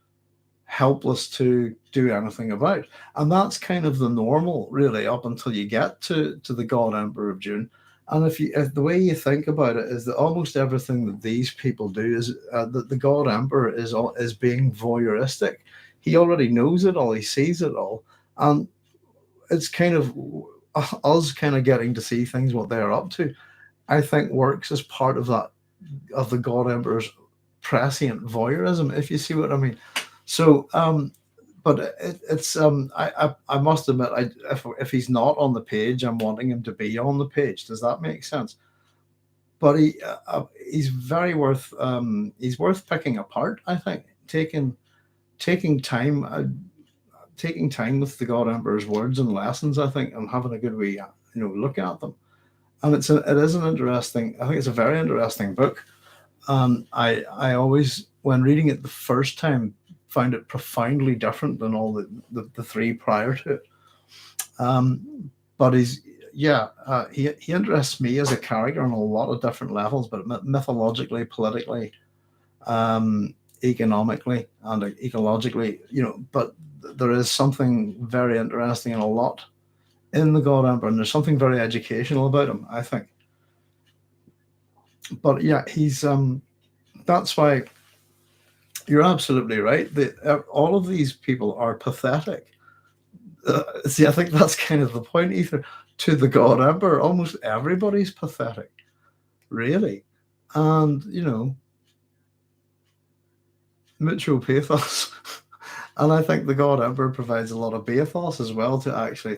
helpless to do anything about. And that's kind of the normal, really, up until you get to the God Emperor of Dune. And if the way you think about it is that almost everything that these people do is that the God Emperor is being voyeuristic. He already knows it all. He sees it all, and it's kind of us kind of getting to see things what they're up to. I think works as part of that of the God Emperor's prescient voyeurism, if you see what I mean. So, but it's I must admit, if he's not on the page, I'm wanting him to be on the page. Does that make sense? But he's worth picking apart. I think taking time taking time with the God Emperor's words and lessons. I think and having a good wee look at them. And it is an interesting. I think it's a very interesting book. I always, when reading it the first time, found it profoundly different than all the three prior to it. But he interests me as a character on a lot of different levels, but mythologically, politically, economically, and ecologically, But there is something very interesting and a lot in the God Emperor, and there's something very educational about him, I think. But yeah, he's that's why you're absolutely right. All of these people are pathetic. See, I think that's kind of the point, Ether. To the God Emperor, almost everybody's pathetic, really. And, mutual pathos. And I think the God Emperor provides a lot of pathos as well to actually,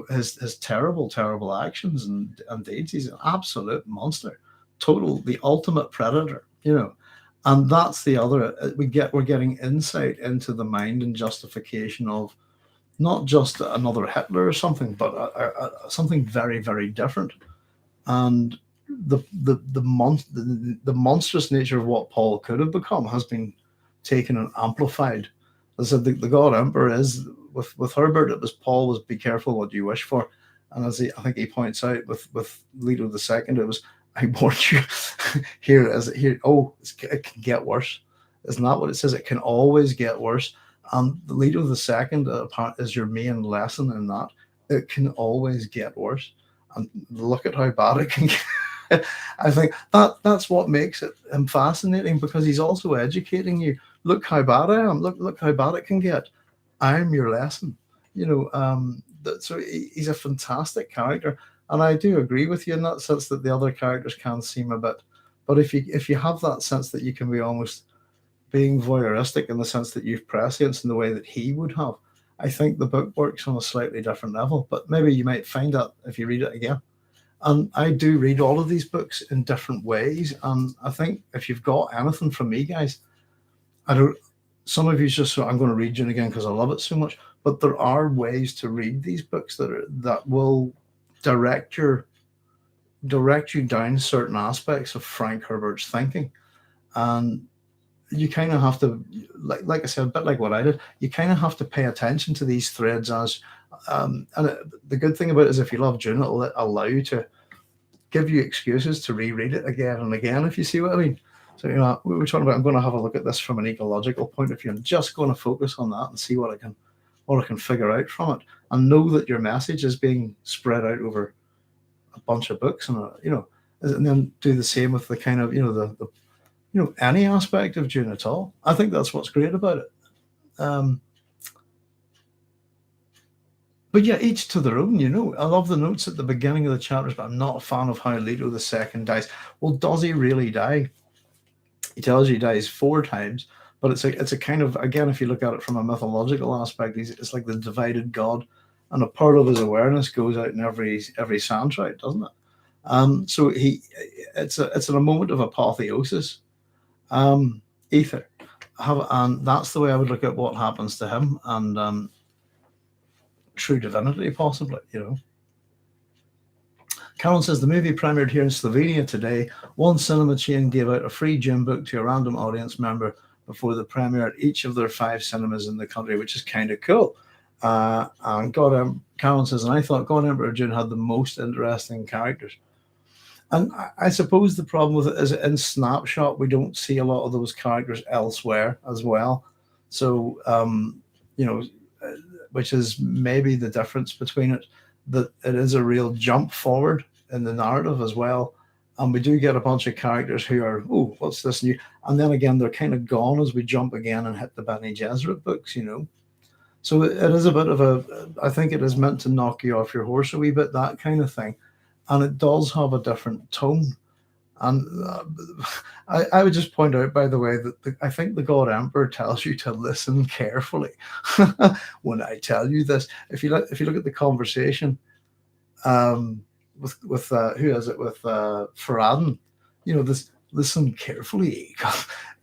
his terrible, terrible actions and deeds. He's an absolute monster, the ultimate predator, And that's the other. We're getting insight into the mind and justification of not just another Hitler or something, but something very, very different. And the monstrous nature of what Paul could have become has been taken and amplified. As I said, the God Emperor is with Herbert. It was Paul was be careful what you wish for, and I think he points out with Leto the Second, it was I warned you. Here as here. Oh, it can get worse. Isn't that what it says? It can always get worse. And Leto the Second is your main lesson in that. It can always get worse. And look at how bad it can get. I think that's what makes it fascinating, because he's also educating you. Look how bad I am. Look how bad it can get. I'm your lesson. So he's a fantastic character, and I do agree with you in that sense that the other characters can seem a bit. But if you have that sense that you can be almost being voyeuristic in the sense that you've prescience in the way that he would have, I think the book works on a slightly different level. But maybe you might find that if you read it again. And I do read all of these books in different ways. And I think if you've got anything from me, guys, I don't. Some of you just so I'm going to read Dune again because I love it so much. But there are ways to read these books that will direct direct you down certain aspects of Frank Herbert's thinking, and you kind of have to, like I said, a bit like what I did. You kind of have to pay attention to these threads the good thing about it is if you love Dune, it'll allow you to give you excuses to reread it again and again, if you see what I mean. So, we were talking about, I'm going to have a look at this from an ecological point of view. I'm just going to focus on that and see what I can figure out from it, and know that your message is being spread out over a bunch of books, and then do the same with the kind of, any aspect of Dune at all. I think that's what's great about it. But yeah, each to their own, I love the notes at the beginning of the chapters, but I'm not a fan of how Leto the Second dies. Well, does he really die? He tells you he dies 4 times, but it's a kind of, again, if you look at it from a mythological aspect, it's like the divided God, and a part of his awareness goes out in every soundtrack, doesn't it? So it's a moment of apotheosis. Ether, and that's the way I would look at what happens to him, and true divinity, possibly. Carol says the movie premiered here in Slovenia today. One cinema chain gave out a free gym book to a random audience member before the premiere at each of their 5 cinemas in the country, which is kind of cool. And Carol says, and I thought God Emperor of Dune had the most interesting characters. And I suppose the problem with it is in Snapshot, we don't see a lot of those characters elsewhere as well. So, which is maybe the difference between it, that it is a real jump forward in the narrative as well. And we do get a bunch of characters who are, oh, what's this new? And then again, they're kind of gone as we jump again and hit the Bene Gesserit books, you know. So it is a bit of a, I think it is meant to knock you off your horse a wee bit, that kind of thing. And it does have a different tone. And I would just point out, by the way, that I think the God Emperor tells you to listen carefully when I tell you this. If you look at the conversation, with who is it, with Farad'n, you know, this, listen carefully.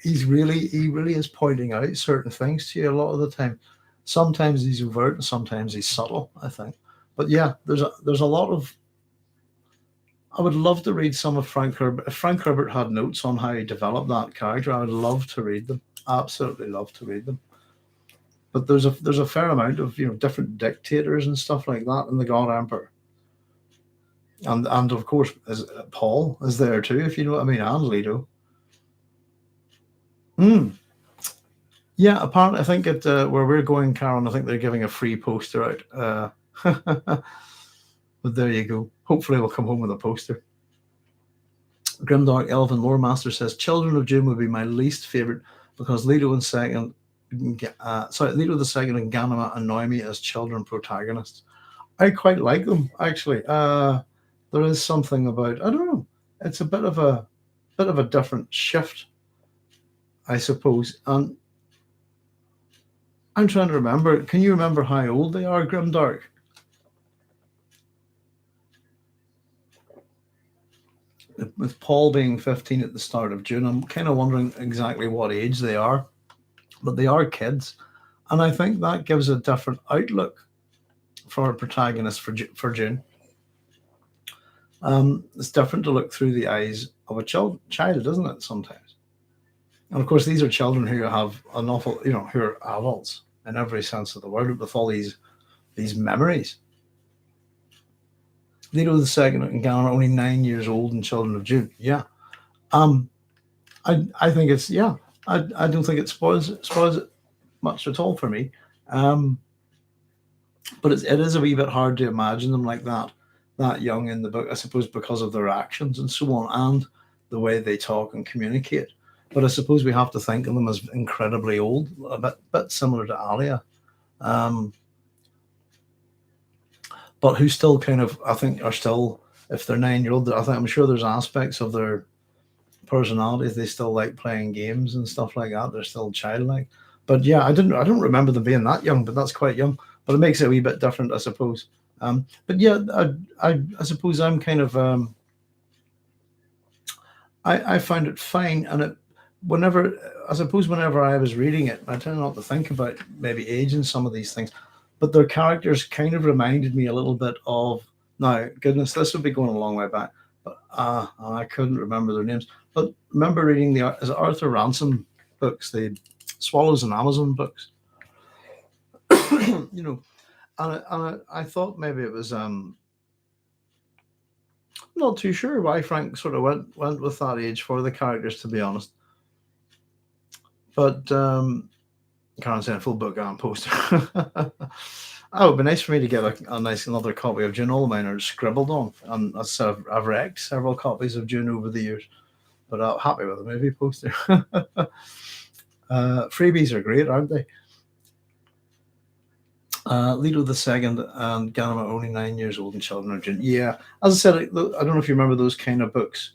He really is pointing out certain things to you a lot of the time. Sometimes he's overt and sometimes he's subtle, I think. But yeah, there's a lot of, I would love to read some of Frank Herbert. If Frank Herbert had notes on how he developed that character, I would love to read them. Absolutely love to read them. But there's a fair amount of, you know, different dictators and stuff like that in the God Emperor. And of course, Paul is there too, if you know what I mean, and Leto. Yeah, apparently, I think at where we're going, Karen, I think they're giving a free poster out. But there you go. Hopefully, we'll come home with a poster. Grimdark Elven Lore Master says, Children of Dune would be my least favorite because Leto and Leto the Second and Ghanima annoy me as children protagonists. I quite like them, actually. There is something about, I don't know, it's a bit of a different shift, I suppose. And I'm trying to remember. Can you remember how old they are, Grimdark? With Paul being 15 at the start of June, I'm kind of wondering exactly what age they are, but they are kids, and I think that gives a different outlook for a protagonist for June. It's different to look through the eyes of a child, isn't it? Sometimes, and of course, these are children who have an awful, you know, who are adults in every sense of the word, with all these memories. Leto the Second and Ghanima are only 9 years old in Children of Dune. Yeah. I think it's, yeah. I don't think it spoils it much at all for me. But it is a wee bit hard to imagine them like that young in the book, I suppose, because of their actions and so on, and the way they talk and communicate. But I suppose we have to think of them as incredibly old, a bit similar to Alia. But who still kind of, I think, are still, if they're 9-year-old, I'm sure there's aspects of their personalities. They still like playing games and stuff like that. They're still childlike. But yeah, I don't remember them being that young, but that's quite young. But it makes it a wee bit different, I suppose. But yeah, I suppose I'm kind of, I find it fine, and whenever I was reading it, I tend not to think about maybe age and some of these things, but their characters kind of reminded me a little bit of, now goodness, this would be going a long way back, but I couldn't remember their names. But remember reading the Arthur Ransom books, the Swallows and Amazon books, you know, and I thought maybe it was not too sure why Frank sort of went with that age for the characters, to be honest. But can't say a full book and poster. Oh, it'd be nice for me to get a nice another copy of Dune. All mine are scribbled on, and I've wrecked several copies of Dune over the years. But I'm happy with the movie poster. Freebies are great, aren't they? Leto the Second and Ghanima are only 9 years old and Children of Dune. Yeah, as I said, I don't know if you remember those kind of books.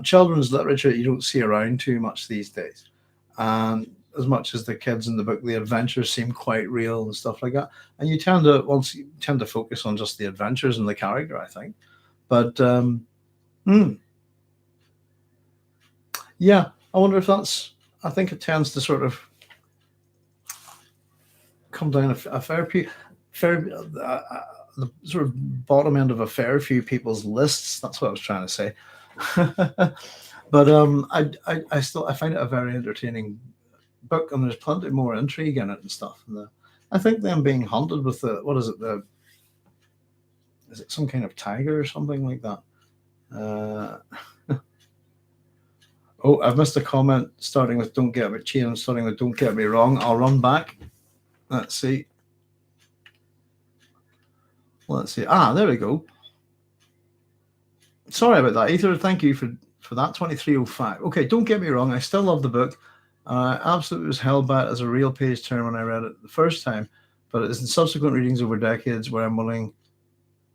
Children's literature you don't see around too much these days. As much as the kids in the book, the adventures seem quite real and stuff like that. And you tend to focus on just the adventures and the character, I think. But yeah, I wonder if that's. I think it tends to sort of come down a fair few, the sort of bottom end of a fair few people's lists. That's what I was trying to say. But I still find it a very entertaining book, and there's plenty more intrigue in it and stuff. And I think them being hunted with what is it? Is it some kind of tiger or something like that? Oh, I've missed a comment starting with "Don't get me cheating," starting with "Don't get me wrong." I'll run back. Let's see. There we go. Sorry about that, Ether. Thank you for that. 2305. Okay, don't get me wrong. I still love the book. I absolutely was held by it as a real page turner when I read it the first time, but it's in subsequent readings over decades where I'm willing to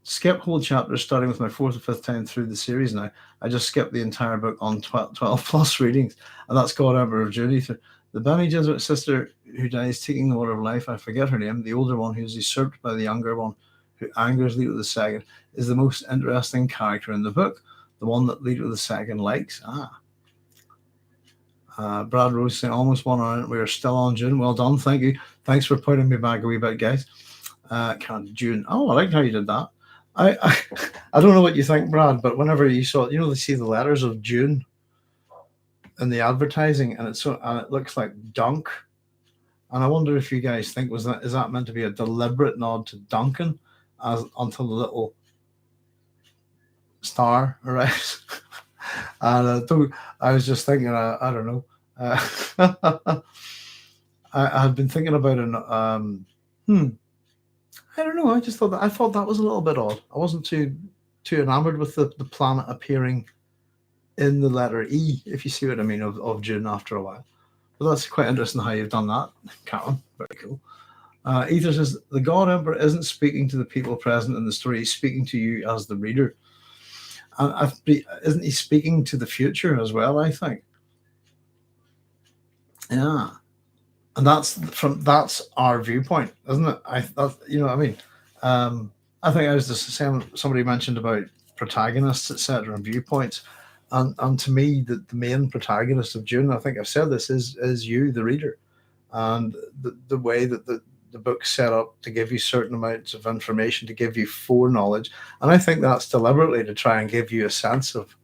skip whole chapters, starting with my fourth or fifth time through the series now. I just skipped the entire book on 12 plus readings, and that's God Emperor of Dune. Ether. The Bene Gesserit sister who dies taking the water of life, I forget her name, the older one who's usurped by the younger one, who angers Leto II, is the most interesting character in the book. The one that Leto II likes. Brad Rose saying almost 1 hour. We are still on June. Well done. Thank you. Thanks for putting me back a wee bit, guys. June. Oh, I like how you did that. I don't know what you think, Brad, but whenever you saw, they see the letters of June in the advertising, and it looks like Dunk. And I wonder if you guys think is that meant to be a deliberate nod to Duncan, as until the little star arrives. And I was just thinking, I don't know. I had been thinking about an. I don't know. I thought that was a little bit odd. I wasn't too enamored with the planet appearing in the letter E, if you see what I mean, of June after a while. But that's quite interesting how you've done that, Callum. Very cool. Ether says the God Emperor isn't speaking to the people present in the story; he's speaking to you as the reader. And isn't he speaking to the future as well? I think. Yeah, and that's our viewpoint, isn't it? I mean. I think I was just saying, somebody mentioned about protagonists, etc., and viewpoints, and to me, the main protagonist of Dune, I think I've said this, is you, the reader, and the way that the book's set up to give you certain amounts of information, to give you foreknowledge, and I think that's deliberately to try and give you a sense of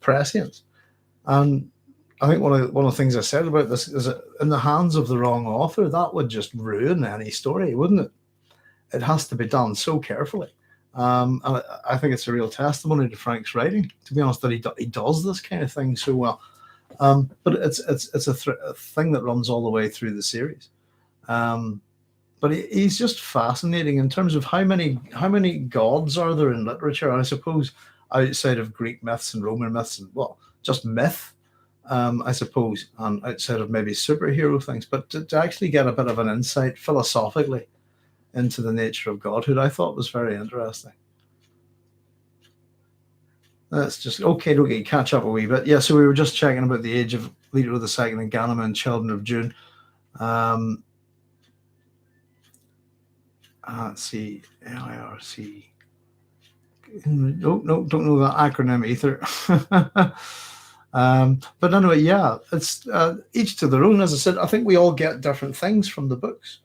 prescience. And I think one of the things I said about this is that in the hands of the wrong author, that would just ruin any story, wouldn't it? It has to be done so carefully. And I think it's a real testimony to Frank's writing, to be honest, that he does this kind of thing so well. But it's a thing that runs all the way through the series. But he's just fascinating in terms of how many gods are there in literature. And I suppose outside of Greek myths and Roman myths, and just myth, I suppose, and outside of maybe superhero things. But to actually get a bit of an insight philosophically into the nature of godhood, I thought was very interesting. That's just okay, catch up a wee bit. Yeah, so we were just checking about the age of Leto II and Ghanima and Children of Dune. Let's see, LIRC. No, don't know that acronym either. But anyway, yeah, it's each to their own. As I said, I think we all get different things from the books.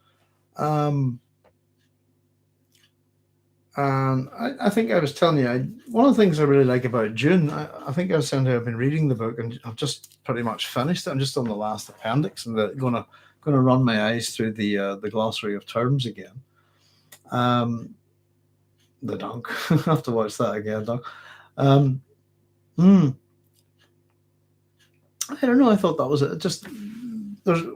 And I think I was telling you, one of the things I really like about Dune, I think I was saying I've been reading the book and I've just pretty much finished it. I'm just on the last appendix and going to run my eyes through the glossary of terms again. The dunk. I have to watch that again, dunk. I don't know. I thought that was it. Just there's a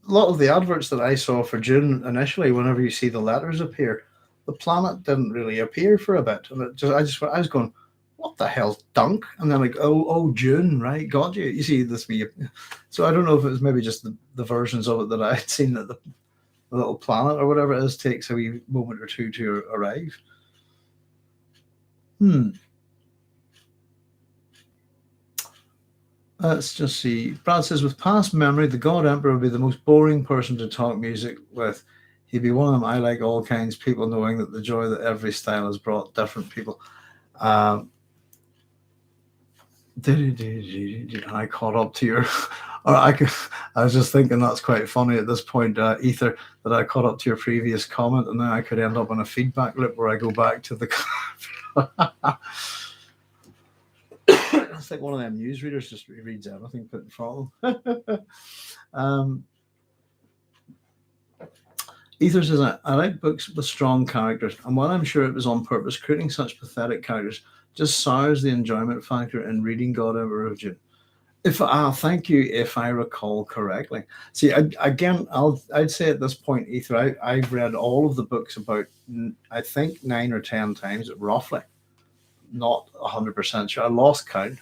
lot of the adverts that I saw for Dune initially. Whenever you see the letters appear, the planet didn't really appear for a bit, and I was going, what the hell's Dunk? And then like, oh, Dune, right? Got you. You see this wee. So I don't know if it was maybe just the versions of it that I'd seen that the little planet or whatever it is takes a wee moment or two to arrive. Let's just see. Brad says, with past memory, the God Emperor would be the most boring person to talk music with. He'd be one of them. I like all kinds of people, knowing that the joy that every style has brought different people. I caught up to your, or I was just thinking that's quite funny at this point, Ether, that I caught up to your previous comment, and then I could end up in a feedback loop where I go back to the. It's like one of them newsreaders just reads everything put in front of them. Ether says, I like books with strong characters, and while I'm sure it was on purpose, creating such pathetic characters just sours the enjoyment factor in reading God Emperor of Dune. Thank you, if I recall correctly. See, I'd say at this point, Ether, I've read all of the books about, I think, 9 or 10 times, roughly. not 100% sure. I lost count.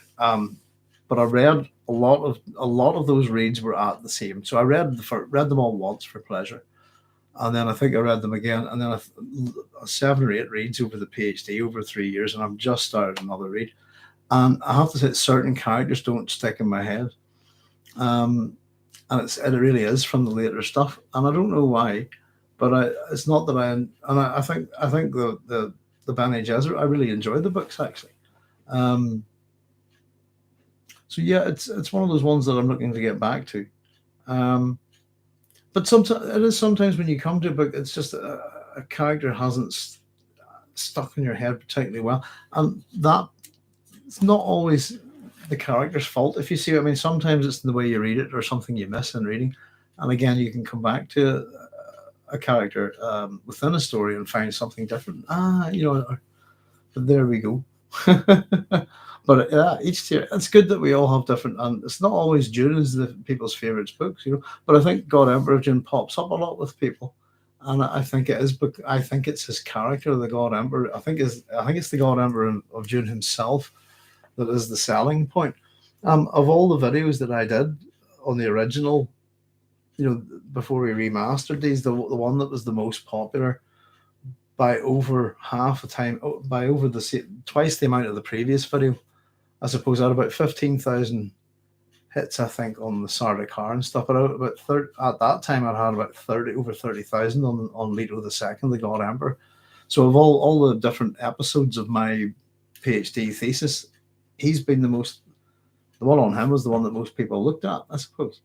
But I read a lot of those reads were at the same. So I read them all once for pleasure, and then I think I read them again, and then 7 or 8 reads over the PhD over 3 years, and I've just started another read. And I have to say, certain characters don't stick in my head, um, and it really is from the later stuff, and I don't know why, but it's not that I think the Bene Gesserit, I really enjoyed the books actually. Um, so yeah, it's one of those ones that I'm looking to get back to. Um, but sometimes it is sometimes when you come to a book, it's just a character hasn't stuck in your head particularly well, and that it's not always the character's fault. If you see what I mean, sometimes it's the way you read it or something you miss in reading, and again, you can come back to a character within a story and find something different. But there we go. But yeah, each tier. It's good that we all have different, and it's not always Dune is the people's favorites books, But I think God Emperor of Dune pops up a lot with people, and I think it is. I think it's his character, the God Emperor. I think it's the God Emperor of Dune himself that is the selling point. Of all the videos that I did on the original, before we remastered these, the one that was the most popular by over half the time, by over twice the amount of the previous video. I suppose I had about 15,000 hits, I think, on the Sardaukar and stuff. But about at that time, I'd had about 30,000 on Leto the Second, the God Emperor. So of all the different episodes of my PhD thesis, he's been the one on him was the one that most people looked at, I suppose.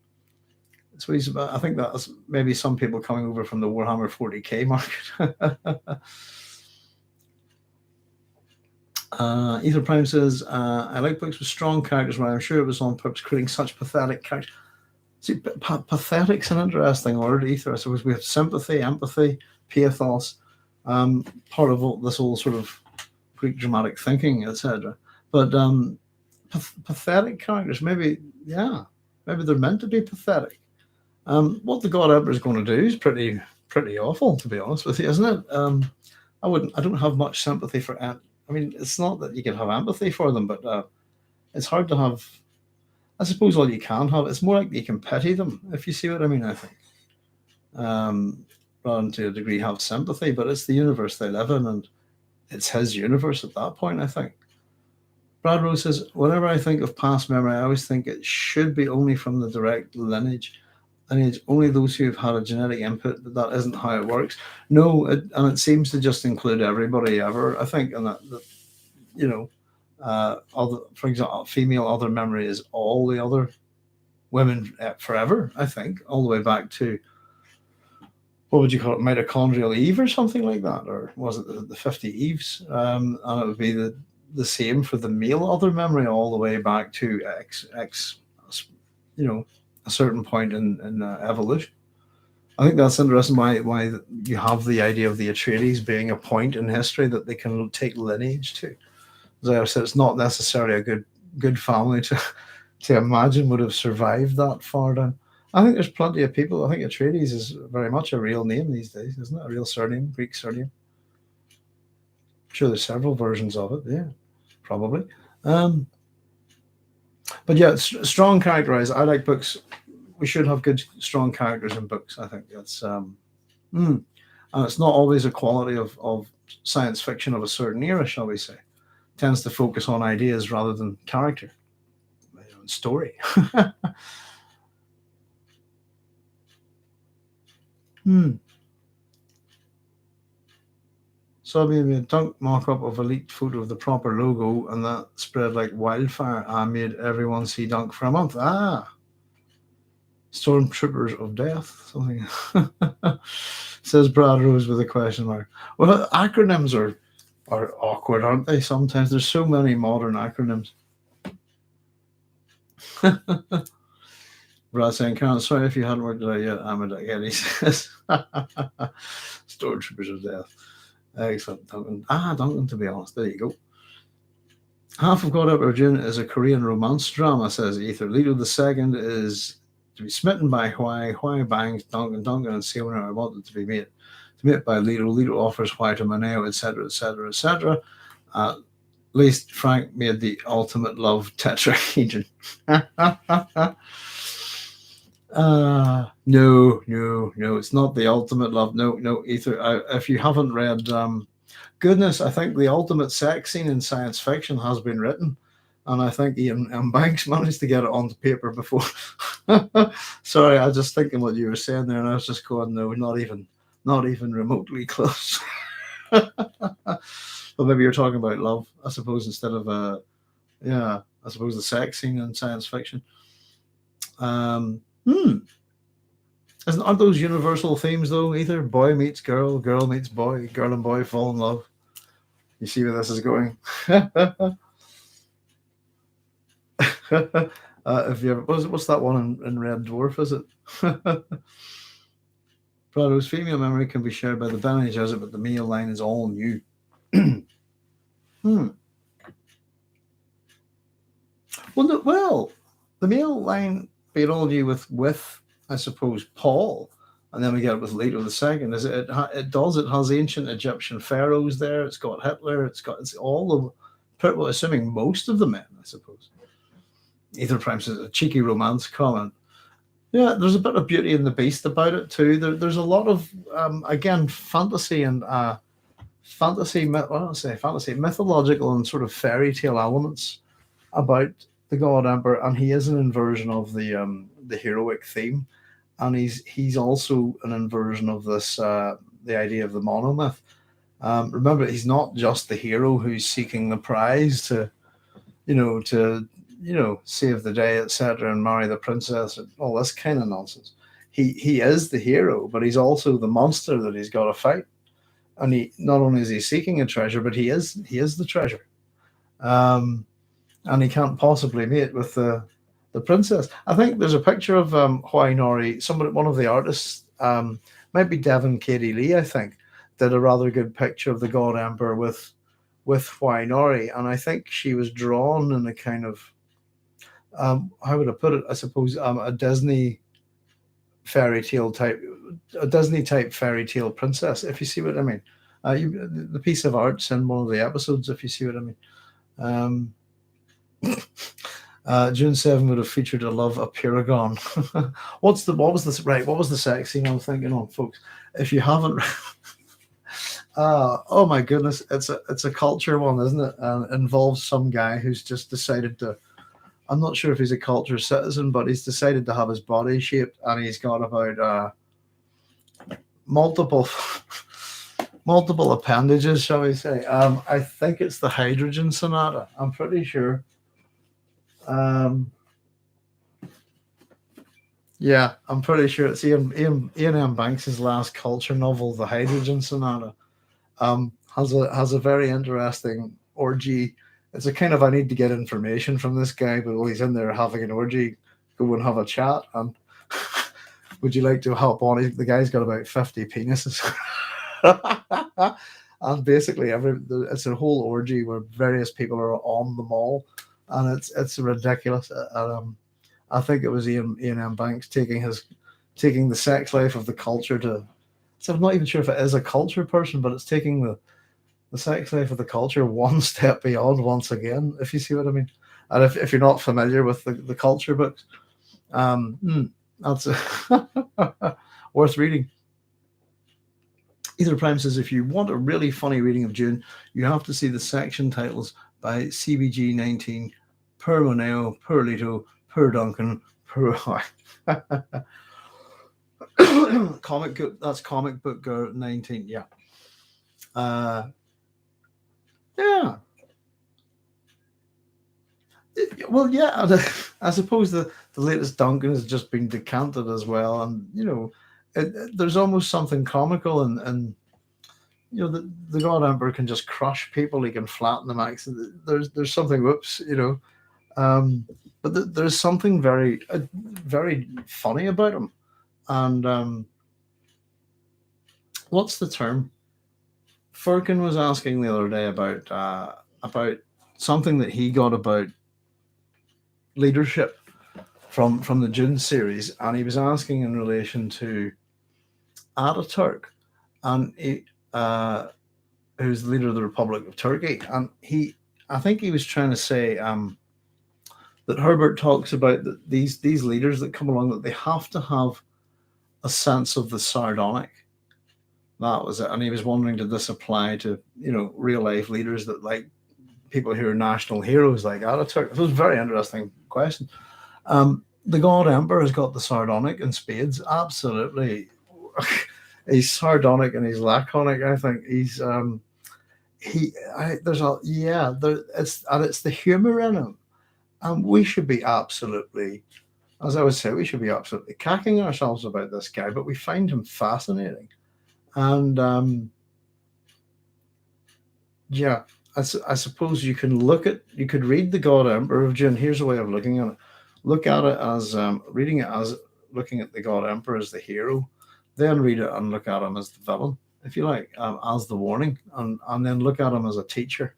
So I think that's maybe some people coming over from the Warhammer 40k market. Ether Prime says, I like books with strong characters where I'm sure it was on purpose, creating such pathetic characters. See, pathetic's an interesting word, Ether. I suppose we have sympathy, empathy, pathos, part of this whole sort of Greek dramatic thinking, etc. But pathetic characters, maybe they're meant to be pathetic. What the God Emperor is going to do is pretty awful, to be honest with you, isn't it? I don't have much sympathy for. I mean, it's not that you can have empathy for them, but it's hard to have. I suppose all you can have. It's more like you can pity them, if you see what I mean. I think, rather than to a degree have sympathy, but it's the universe they live in, and it's his universe at that point. I think. Brad Rose says, whenever I think of past memory, I always think it should be only from the direct lineage. Only those who have had a genetic input, but that isn't how it works. No, and it seems to just include everybody ever, I think, and for example, female other memory is all the other women forever, I think, all the way back to, what would you call it, mitochondrial Eve or something like that, or was it the 50 Eves? And it would be the same for the male other memory all the way back to X, a certain point in evolution. I think that's interesting why you have the idea of the Atreides being a point in history that they can take lineage to. As I said, it's not necessarily a good family to imagine would have survived that far down. I think there's plenty of people. I think Atreides is very much a real name these days, isn't it? A real surname, Greek surname. I'm sure there's several versions of it. Yeah, probably. But yeah, it's strong characterized. I like books. We should have good, strong characters in books. I think that's, and it's not always a quality of science fiction of a certain era, shall we say. It tends to focus on ideas rather than character, story. So I mean, a dunk mock-up of a leaked photo of the proper logo, and that spread like wildfire. I made everyone see Dunk for a month. Stormtroopers of Death, something. Says Brad Rose with a question mark. Well, acronyms are awkward, aren't they? Sometimes there's so many modern acronyms. Brad saying, Karen, sorry if you hadn't worked it out yet. Ahmed again, he says. Stormtroopers of Death. Excellent, Duncan. Duncan, to be honest. There you go. Half of God Emperor of Dune is a Korean romance drama, says Ether. Leto II is to be smitten by Hwai bangs Duncan, and Siona are wanted to be mate by Leto. Leto offers Hwai to Maneo, etc., etc., etc. least Frank made the ultimate love tetrahedron. No, no, no. It's not the ultimate love. No, no, Ether. If you haven't read, goodness, I think the ultimate sex scene in science fiction has been written, and I think Ian M. Banks managed to get it onto paper before. Sorry, I was just thinking what you were saying there, and I was just going, no, not even remotely close. But maybe you're talking about love, I suppose, instead of yeah, I suppose the sex scene in science fiction. Hmm. Aren't those universal themes though? Either boy meets girl, girl meets boy, girl and boy fall in love. You see where this is going? If you ever, what's that one in Red Dwarf? Is it? Prado's female memory can be shared by the Bene Gesserit, but the male line is all new. Hmm. Well, no, well, the male line being all new with I suppose Paul, and then we get it with Leto the second. Is it does it has ancient Egyptian pharaohs there? It's got Hitler. It's all of, well, assuming most of the men, I suppose. Ether Prime says a cheeky romance comment. Yeah, there's a bit of Beauty and the Beast about it too. There's a lot of again fantasy and fantasy. What do I say? Fantasy, mythological, and sort of fairy tale elements about the God Emperor, and he is an inversion of the heroic theme, and he's also an inversion of this the idea of the monomyth. Remember, he's not just the hero who's seeking the prize to save the day, etc., and marry the princess and all this kind of nonsense. He is the hero, but he's also the monster that he's got to fight. And he not only is he seeking a treasure, but he is the treasure. Um, and he can't possibly mate with the princess. I think there's a picture of Hawaii Nori. Somebody, one of the artists, might be Devon Katie Lee, I think, did a rather good picture of the God Emperor with Hawaii Nori, and I think she was drawn in a kind of how would I put it? I suppose a Disney fairy tale type, a Disney type fairy tale princess, if you see what I mean. The piece of art's in one of the episodes, if you see what I mean. Um, June 7 would have featured a love a Paragon. What was this right? What was the sex scene I'm thinking of, folks? If you haven't, oh my goodness, it's a culture one, isn't it? And it involves some guy who's just decided to. I'm not sure if he's a culture citizen, but he's decided to have his body shaped, and he's got about multiple multiple appendages, shall we say? I think it's the Hydrogen Sonata. I'm pretty sure. Um, Yeah, I'm pretty sure it's Ian M. Banks' last culture novel, The Hydrogen Sonata. Has a very interesting orgy. It's a kind of I need to get information from this guy, but while he's in there having an orgy, go and have a chat. And would you like to hop on? The guy's got about 50 penises. And basically it's a whole orgy where various people are on the mall, and it's ridiculous. I think it was Ian M. Banks taking the sex life of the culture to. So I'm not even sure if it is a culture person, but it's taking the sex life of the culture one step beyond once again, if you see what I mean. And if you're not familiar with the culture books, that's worth reading. Ether Prime says if you want a really funny reading of Dune, you have to see the section titles by CBG 19, Per Moneo, Per Leto, Per Duncan, Per Comic book girl 19. Yeah. Uh, yeah. Well, yeah. I suppose the latest Duncan has just been decanted as well, and there's almost something comical, and the God Emperor can just crush people. He can flatten them. There's something. Whoops. But there's something very funny about him, and what's the term? Furkin was asking the other day about something that he got about leadership from the Dune series, and he was asking in relation to Ataturk, and he, who's the leader of the Republic of Turkey, and I think he was trying to say that Herbert talks about that these leaders that come along, that they have to have a sense of the sardonic. That was it, and he was wondering, did this apply to real life leaders, that like people who are national heroes like Ataturk? It was a very interesting question. The God Emperor has got the sardonic in spades, absolutely. He's sardonic and he's laconic. I think he's there's a yeah there it's the humor in him. We should be absolutely, as I would say, we should be absolutely cacking ourselves about this guy, but we find him fascinating. And yeah, I suppose you could read the God Emperor of Dune. Here's a way of looking at it. Look at it as reading it as looking at the God Emperor as the hero, then read it and look at him as the villain, if you like, as the warning, and then look at him as a teacher,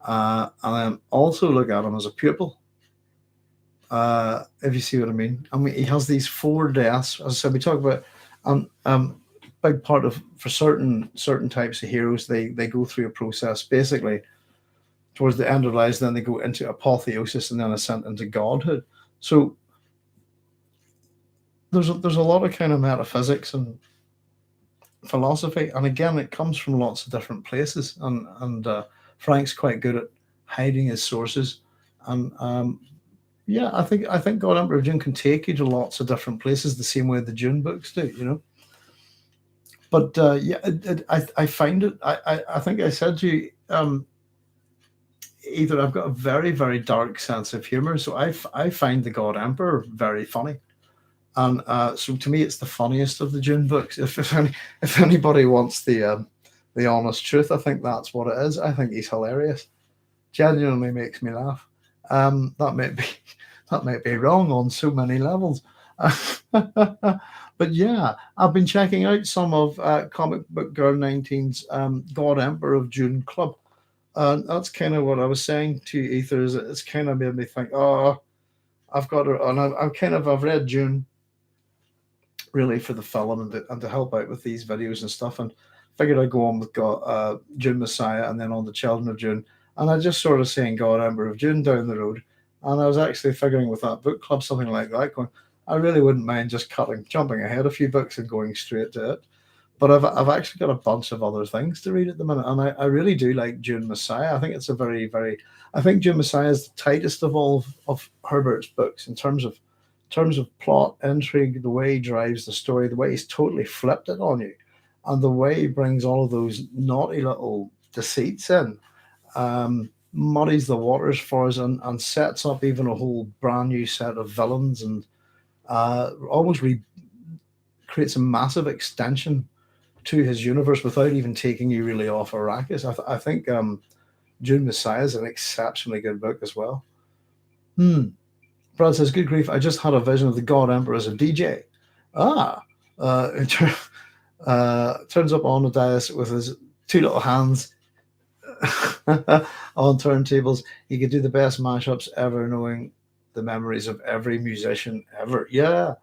and then also look at him as a pupil. If you see what I mean. I mean, he has these four deaths. As I said, we talk about big part of, for certain types of heroes, they go through a process basically towards the end of lives, then they go into apotheosis and then ascent into godhood. So there's a lot of kind of metaphysics and philosophy, and again, it comes from lots of different places. And Frank's quite good at hiding his sources. And yeah, I think God Emperor of Dune can take you to lots of different places, the same way the Dune books do. But yeah, I find it. I think I said to you, either I've got a very very dark sense of humor, so I find the God Emperor very funny, and so to me it's the funniest of the Dune books. If anybody wants the honest truth, I think that's what it is. I think he's hilarious. Genuinely makes me laugh. That might be that might be wrong on so many levels. But yeah, I've been checking out some of Comic Book Girl 19's God Emperor of Dune Club. That's kind of what I was saying to you, Ether. Is it's kind of made me think, oh, I've got to, and I've read Dune really for the film and to help out with these videos and stuff, and figured I'd go on with Dune Messiah and then on the Children of Dune, and I just sort of saying God Emperor of Dune down the road, and I was actually figuring with that book club something like that, going, I really wouldn't mind just jumping ahead a few books and going straight to it. But I've actually got a bunch of other things to read at the minute, and I really do like Dune Messiah. I think it's a very, very. I think Dune Messiah is the tightest of all of Herbert's books in terms of plot, intrigue, the way he drives the story, the way he's totally flipped it on you, and the way he brings all of those naughty little deceits in, muddies the waters for us, and sets up even a whole brand new set of villains, and almost creates a massive extension to his universe without even taking you really off Arrakis. I think Dune Messiah is an exceptionally good book as well. Brad says, "Good grief! I just had a vision of the God Emperor as a DJ. Ah, it turns up on the dais with his two little hands on turntables. He could do the best mashups ever, knowing the memories of every musician ever. Yeah,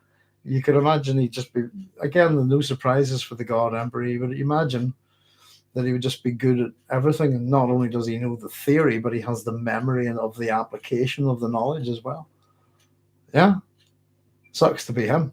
you could imagine he'd just be, again, no surprises for the God Emperor. You would imagine that he would just be good at everything. And not only does he know the theory, but he has the memory and of the application of the knowledge as well. Yeah, sucks to be him."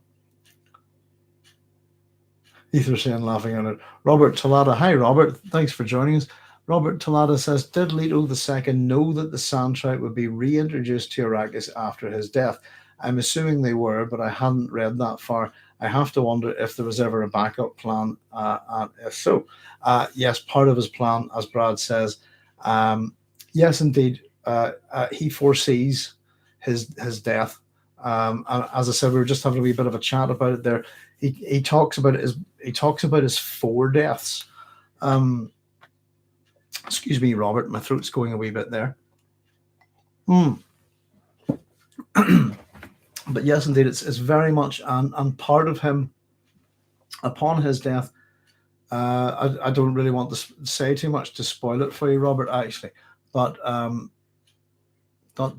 Ether saying, laughing at it. Robert Talada. Hi, Robert. Thanks for joining us. Robert Talada says, did Leto II know that the Sandtrite would be reintroduced to Arrakis after his death? I'm assuming they were, but I hadn't read that far. I have to wonder if there was ever a backup plan, and if so. Yes, part of his plan, as Brad says. Yes, indeed. He foresees his death. And as I said, we were just having a wee bit of a chat about it there. He talks about his four deaths. Excuse me, Robert, my throat's going a wee bit there. But yes, indeed, it's very much, and part of him upon his death. I don't really want to say too much to spoil it for you, Robert, actually, but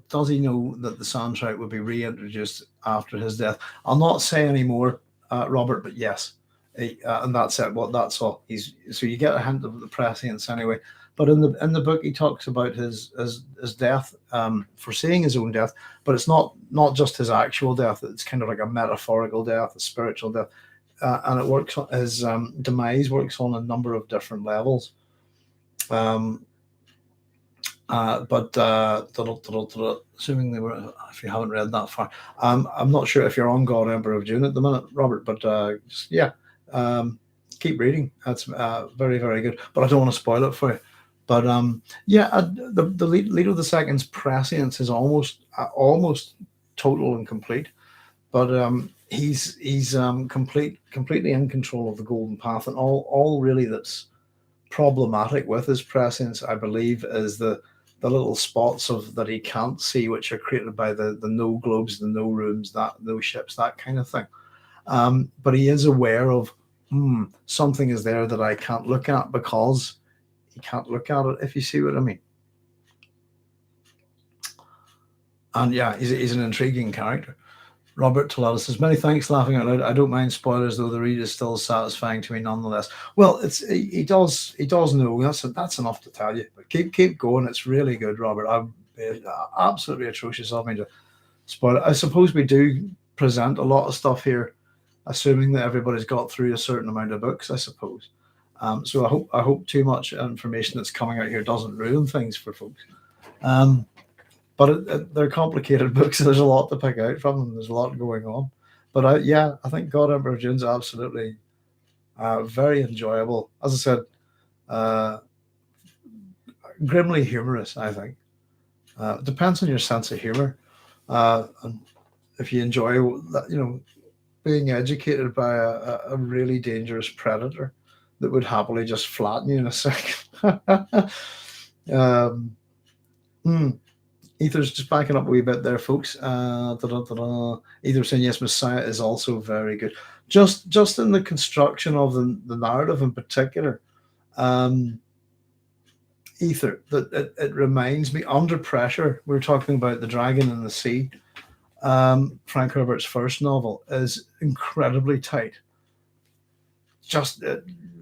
does he know that the Sandtrite would be reintroduced after his death? I'll not say any more, Robert, but yes, and that's it. Well, that's all. So you get a hint of the prescience anyway. But in the book, he talks about his death, foreseeing his own death. But it's not just his actual death. It's kind of like a metaphorical death, a spiritual death, and it works. His demise works on a number of different levels. Um, assuming they were, if you haven't read that far, I'm not sure if you're on God Emperor of Dune at the minute, Robert. But yeah, keep reading. That's very very good. But I don't want to spoil it for you. But yeah, the Leto the Second's prescience is almost total and complete. But he's completely in control of the golden path, and all really that's problematic with his prescience, I believe, is the little spots of that he can't see, which are created by the no globes, the no rooms, that no ships, that kind of thing. But he is aware of something is there that I can't look at because he can't look at it. If you see what I mean. And yeah, he's an intriguing character. Robert Toledo says, "Many thanks, laughing out loud. I don't mind spoilers, though the read is still satisfying to me nonetheless." Well, he does know that's enough to tell you. But keep going. It's really good, Robert. I'm absolutely atrocious of me to spoil it. I suppose we do present a lot of stuff here, assuming that everybody's got through a certain amount of books. I suppose. So I hope too much information that's coming out here doesn't ruin things for folks. Um, but they're complicated books. There's a lot to pick out from them. There's a lot going on. But yeah, I think God Emperor of Dune's absolutely very enjoyable. As I said, uh, grimly humorous. I think it depends on your sense of humor, and if you enjoy being educated by a really dangerous predator that would happily just flatten you in a second. um, hmm. Ether's just backing up a wee bit there, folks. Ether saying yes, Messiah is also very good. Just in the construction of the narrative in particular, um, Ether that it reminds me under pressure. We were talking about the Dragon in the Sea. Frank Herbert's first novel is incredibly tight, just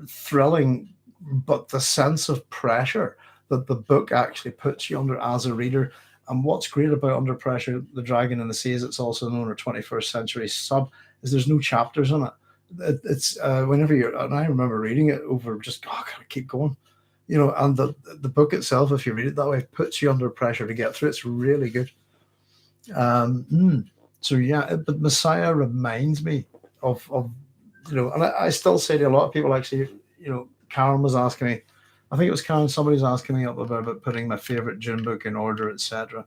thrilling, but the sense of pressure that the book actually puts you under as a reader. And what's great about Under Pressure, The Dragon in the Sea, as it's also known, or 21st Century Sub, is there's no chapters in it. It's whenever and I remember reading it over, just gotta keep going, and the book itself, if you read it that way, puts you under pressure to get through. It's really good. Um, mm, so yeah, but Messiah reminds me of and I still say to a lot of people, actually, Karen was asking me, I think it was Karen, somebody's asking me up about putting my favorite Dune book in order, etc.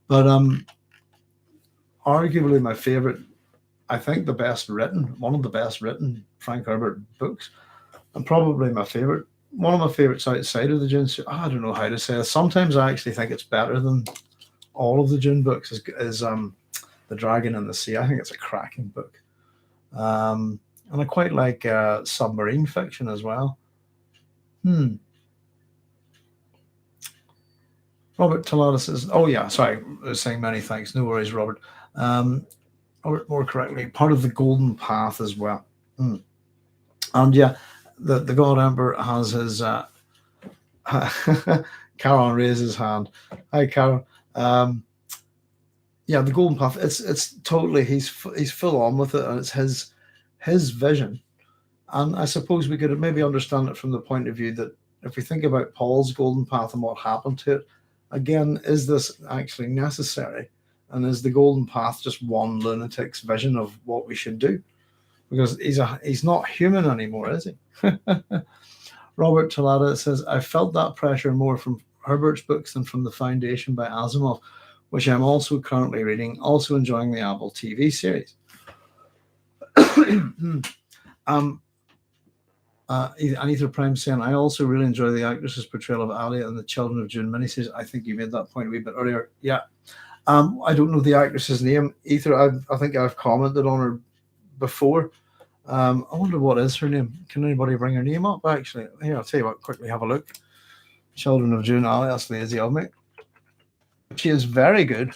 But arguably my favorite, I think one of the best written Frank Herbert books, and probably one of my favorites outside of the Dune. I don't know how to say it. Sometimes I actually think it's better than all of the Dune books. Is The Dragon in the Sea. I think it's a cracking book. And I quite like submarine fiction as well. Hmm. Robert Talada says, "Oh yeah, sorry, I was saying many thanks. No worries, Robert. Um, or more correctly, part of the Golden Path as well. Hmm. And yeah, the God Emperor has his." Caron raises his hand. Hi, Caron. Um, yeah, the Golden Path. It's totally he's full on with it, and it's his vision. And I suppose we could maybe understand it from the point of view that if we think about Paul's golden path and what happened to it, again, is this actually necessary? And is the golden path just one lunatic's vision of what we should do? Because he's not human anymore, is he? Robert Talada says, I felt that pressure more from Herbert's books than from The Foundation by Asimov, which I'm also currently reading, also enjoying the Apple TV series. um, Anita Prime saying, I also really enjoy the actress's portrayal of Alia in the Children of Dune miniseries. I think you made that point a wee bit earlier. Yeah. I don't know the actress's name either. I think I've commented on her before. I wonder what is her name. Can anybody bring her name up? Actually, here, I'll tell you what, quickly have a look. Children of Dune, Alia, that's lazy of me. She is very good.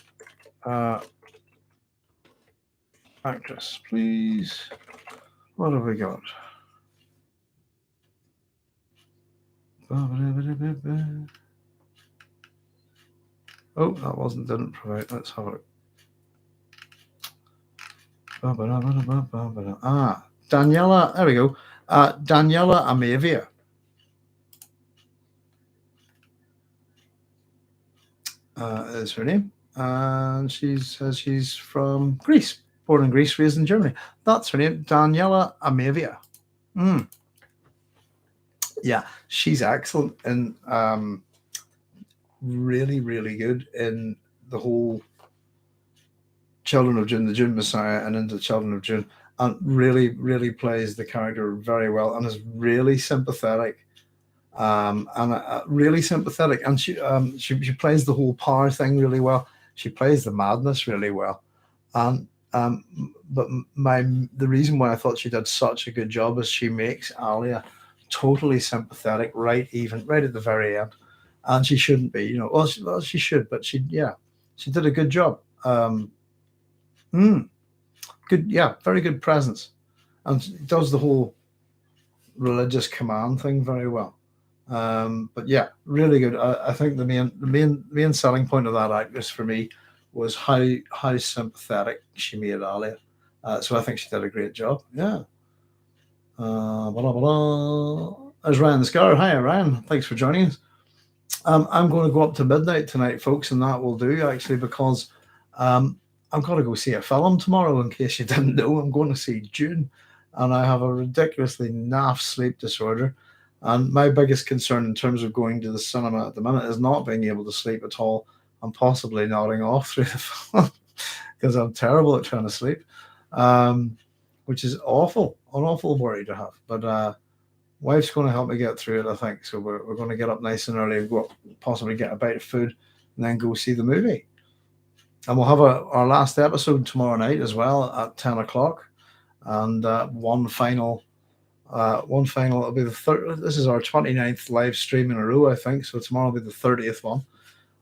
Actress, please. What have we got? Oh, that didn't provide. Let's have a look. Daniela, there we go. Daniela Amavia. Is her name. And she says she's from Greece, born in Greece, raised in Germany. That's her name, Daniela Amavia. Yeah, she's excellent and really, really good in the whole Children of Dune, the Dune Messiah, and into Children of Dune, and really, really plays the character very well, and is really sympathetic, really sympathetic, and she plays the whole power thing really well. She plays the madness really well, and but the reason why I thought she did such a good job is she makes Alia totally sympathetic, right at the very end, and she shouldn't be, well, she should, but she did a good job. Good, yeah, very good presence, and does the whole religious command thing very well. But yeah, really good. I think the main selling point of that actress for me was how sympathetic she made Alia. So I think she did a great job. Yeah. Blah, blah, blah. There's Ryan the Scar. Hi, Ryan. Thanks for joining us. I'm going to go up to midnight tonight, folks, and that will do actually because I've got to go see a film tomorrow. In case you didn't know, I'm going to see Dune, and I have a ridiculously naff sleep disorder. And my biggest concern in terms of going to the cinema at the minute is not being able to sleep at all and possibly nodding off through the film because I'm terrible at trying to sleep, which is awful, an awful worry to have. But wife's going to help me get through it, I think. So we're going to get up nice and early and go up, possibly get a bite of food, and then go see the movie. And we'll have our last episode tomorrow night as well at 10 o'clock. And one final, it'll be the third. This is our 29th live stream in a row, I think. So tomorrow will be the 30th one.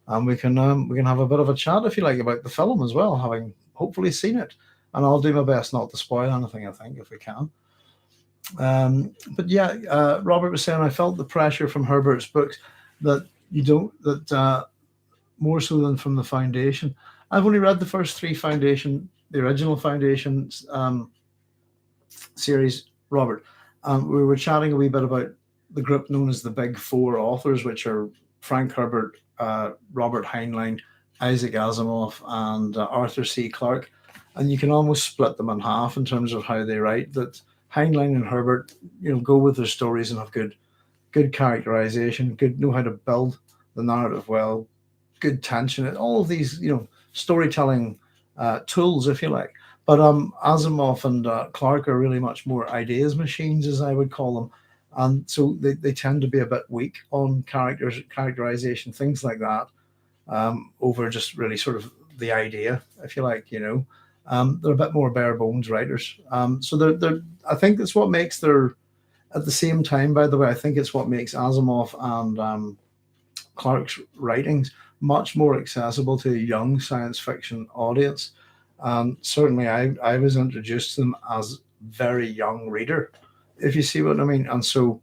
And we can have a bit of a chat, if you like, about the film as well, having hopefully seen it. And I'll do my best not to spoil anything, I think, if we can. But yeah, Robert was saying I felt the pressure from Herbert's books that more so than from the Foundation. I've only read the first three the original Foundation series, Robert. We were chatting a wee bit about the group known as the Big Four authors, which are Frank Herbert, Robert Heinlein, Isaac Asimov, and Arthur C. Clarke. And you can almost split them in half in terms of how they write. That Heinlein and Herbert, go with their stories and have good characterization, know how to build the narrative well, good tension, and all of these, storytelling tools, if you like. But Asimov and Clarke are really much more ideas machines, as I would call them, and so they tend to be a bit weak on characterization, things like that, over just really sort of the idea, if you like. They're a bit more bare bones writers. So they're I think that's what makes their, at the same time, by the way, I think it's what makes Asimov and Clarke's writings much more accessible to a young science fiction audience. Certainly, I was introduced to them as very young reader, if you see what I mean. And so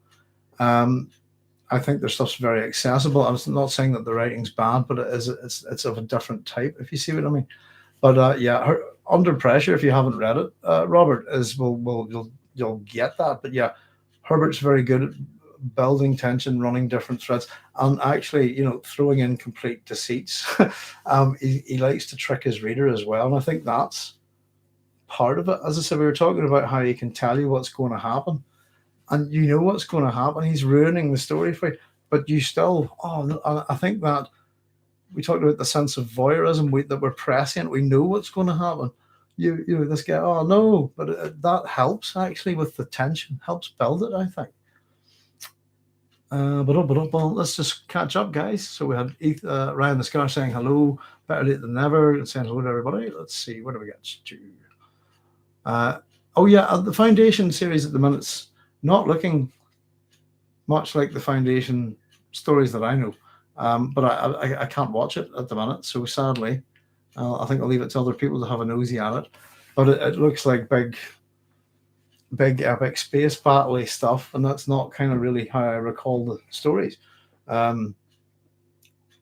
I think their stuff's very accessible. I'm not saying that the writing's bad, but it's of a different type, if you see what I mean. But yeah, Under Pressure, if you haven't read it, Robert, you'll get that. But yeah, Herbert's very good at building tension, running different threads, and actually, throwing in complete deceits. He likes to trick his reader as well, and I think that's part of it. As I said, we were talking about how he can tell you what's going to happen, and you know what's going to happen. He's ruining the story for you, but you still. I think that we talked about the sense of voyeurism, that we're prescient. We know what's going to happen. This guy. Oh no, but that helps actually with the tension. Helps build it, I think. But let's just catch up, guys. So we had Ryan the Scar saying hello, better late than never, and saying hello to everybody. Let's see, where do we get to? The Foundation series at the minute's not looking much like the Foundation stories that I know, but I can't watch it at the minute. So sadly, I think I'll leave it to other people to have a nosy at it. But it looks like big big epic space battle stuff, and that's not kind of really how I recall the stories. Um,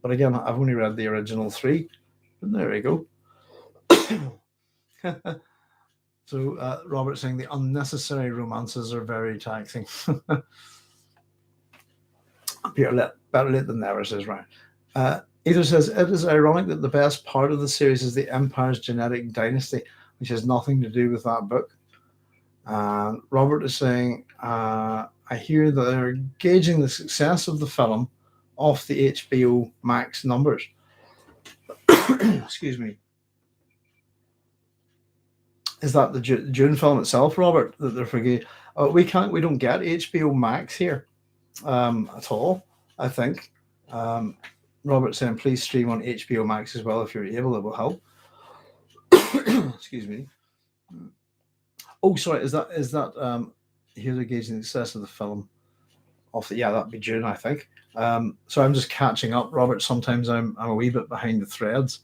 but again, I've only read the original three, and there we go. So Robert saying the unnecessary romances are very taxing. Better late than never, says Ryan. Either says it is ironic that the best part of the series is the Empire's genetic dynasty, which has nothing to do with that book. Robert is saying, I hear that they're gauging the success of the film off the HBO Max numbers. Excuse me. Is that the Dune film itself, Robert? That they're forgetting? We don't get HBO Max here at all. I think. Um, Robert saying, please stream on HBO Max as well if you're able. It will help. Excuse me. Oh, sorry. Is that here they're gauging the success of the film? Off the, yeah, that'd be June, I think. So I'm just catching up, Robert. Sometimes I'm a wee bit behind the threads.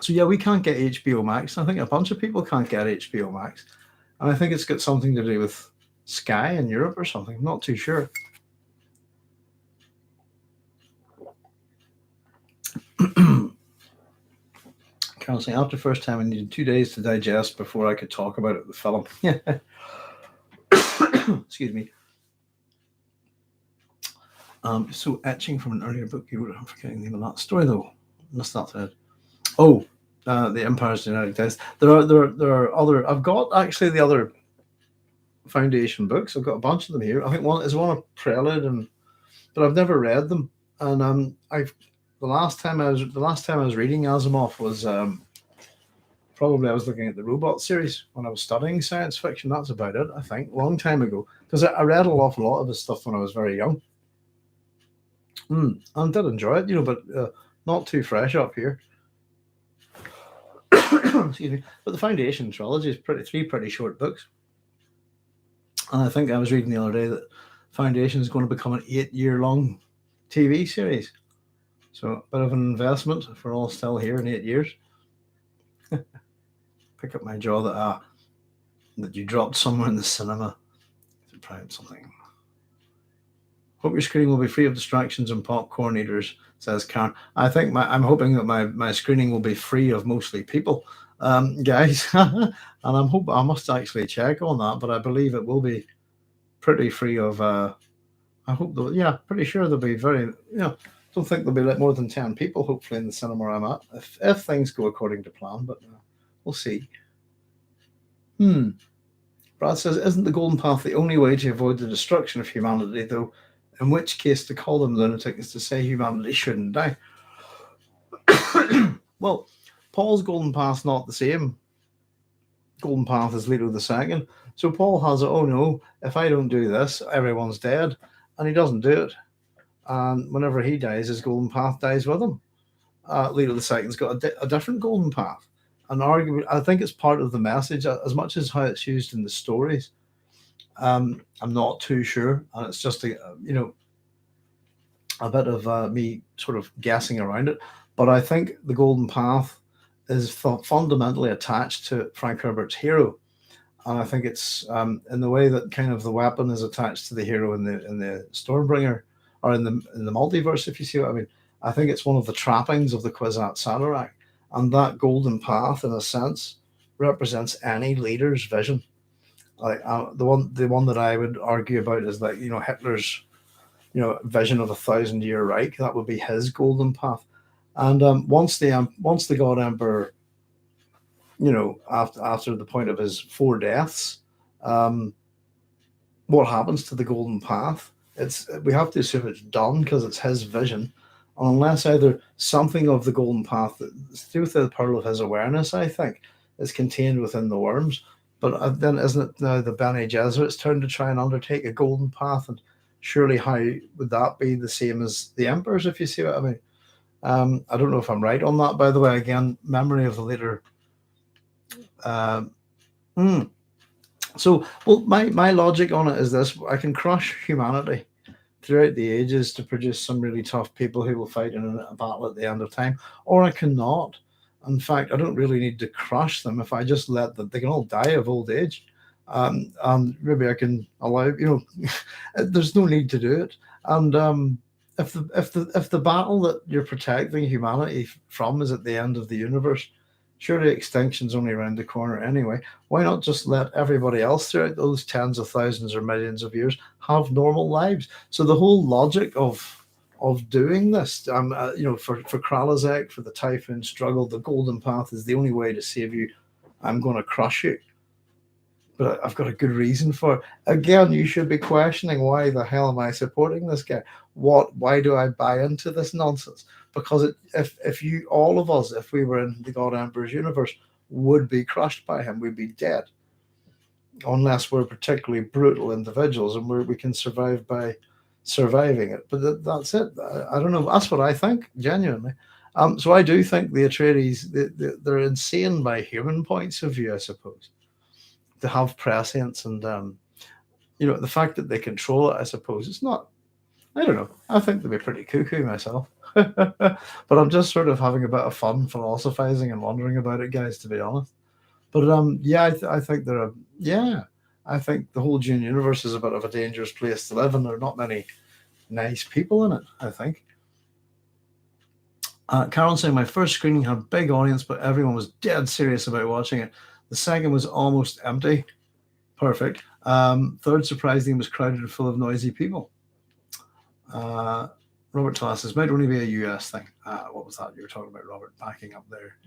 So yeah, we can't get HBO Max. I think a bunch of people can't get HBO Max, and I think it's got something to do with Sky in Europe or something. I'm not too sure. Carol saying, after first time, I needed 2 days to digest before I could talk about it. The film. Excuse me. So etching from an earlier book you wrote. I'm forgetting the name of that story though. Missed that thread. Oh, the Empire's Genetic Test. There are other. I've got actually the other Foundation books. I've got a bunch of them here. I think one a Prelude, but I've never read them. And the last time I was reading Asimov was probably I was looking at the Robot series when I was studying science fiction. That's about it. I think long time ago because I read an awful lot of his stuff when I was very young. I did enjoy it, but not too fresh up here. Excuse me. But the Foundation trilogy is three pretty short books. And I think I was reading the other day that Foundation is going to become an 8-year-long TV series. So a bit of an investment if we're all still here in 8 years. Pick up my jaw that you dropped somewhere in the cinema. Something. Hope your screening will be free of distractions and popcorn eaters, says Karen. I think I'm hoping that my screening will be free of mostly people, guys. And I must actually check on that, but I believe it will be pretty free of. I hope pretty sure there'll be don't think there'll be more than 10 people. Hopefully in the cinema I'm at, if things go according to plan, but we'll see. Brad says, isn't the Golden Path the only way to avoid the destruction of humanity, though? In which case, to call them lunatic is to say humanity shouldn't die. Well, Paul's Golden Path's not the same Golden Path as Leto II. So Paul has it, oh no, if I don't do this, everyone's dead. And he doesn't do it. And whenever he dies, his Golden Path dies with him. Leto II's got a different Golden Path. And arguably, I think it's part of the message, as much as how it's used in the stories. I'm not too sure, and it's just a bit of me sort of guessing around it. But I think the Golden Path is fundamentally attached to Frank Herbert's hero, and I think it's in the way that kind of the weapon is attached to the hero in the Stormbringer or in the multiverse. If you see what I mean, I think it's one of the trappings of the Kwisatz Haderach, and that Golden Path, in a sense, represents any leader's vision. Like the one that I would argue about is like Hitler's vision of 1,000-year Reich. That would be his Golden Path. And once the God Emperor, after the point of his 4 deaths, what happens to the Golden Path? We have to assume it's done because it's his vision, and unless either something of the Golden Path through the pearl of his awareness, I think, is contained within the worms. But then isn't it now the Bene Gesserit's turn to try and undertake a Golden Path? And surely how would that be the same as the Emperor's, if you see what I mean? I don't know if I'm right on that, by the way. Again, memory of the later. So, well, my logic on it is this. I can crush humanity throughout the ages to produce some really tough people who will fight in a battle at the end of time, or I cannot. In fact, I don't really need to crush them if I just let them. They can all die of old age, and maybe I can allow. There's no need to do it. And if the battle that you're protecting humanity from is at the end of the universe, surely extinction's only around the corner anyway. Why not just let everybody else throughout those tens of thousands or millions of years have normal lives? So the whole logic of doing this, for Kralazek, for the Typhoon struggle, the Golden Path is the only way to save you. I'm going to crush you, but I've got a good reason for it. Again, you should be questioning, why the hell am I supporting this guy? Why do I buy into this nonsense? Because if you, all of us, if we were in the God Emperor's universe, would be crushed by him. We'd be dead, unless we're particularly brutal individuals and we can survive by surviving it. But that's it. I don't know. That's what I think, genuinely. So I do think the Atreides, they're insane by human points of view, I suppose, to have prescience. And the fact that they control it, I suppose it's not. I don't know. I think they'd be pretty cuckoo myself. But I'm just sort of having a bit of fun philosophizing and wondering about it, guys, to be honest. But yeah, I think they're I think the whole Dune universe is a bit of a dangerous place to live, and there are not many nice people in it, I think. Carol saying, my first screening had a big audience, but everyone was dead serious about watching it. The second was almost empty. Perfect. Third, surprisingly, was crowded and full of noisy people. Robert Toss says, might only be a US thing. What was that you were talking about, Robert? Backing up there.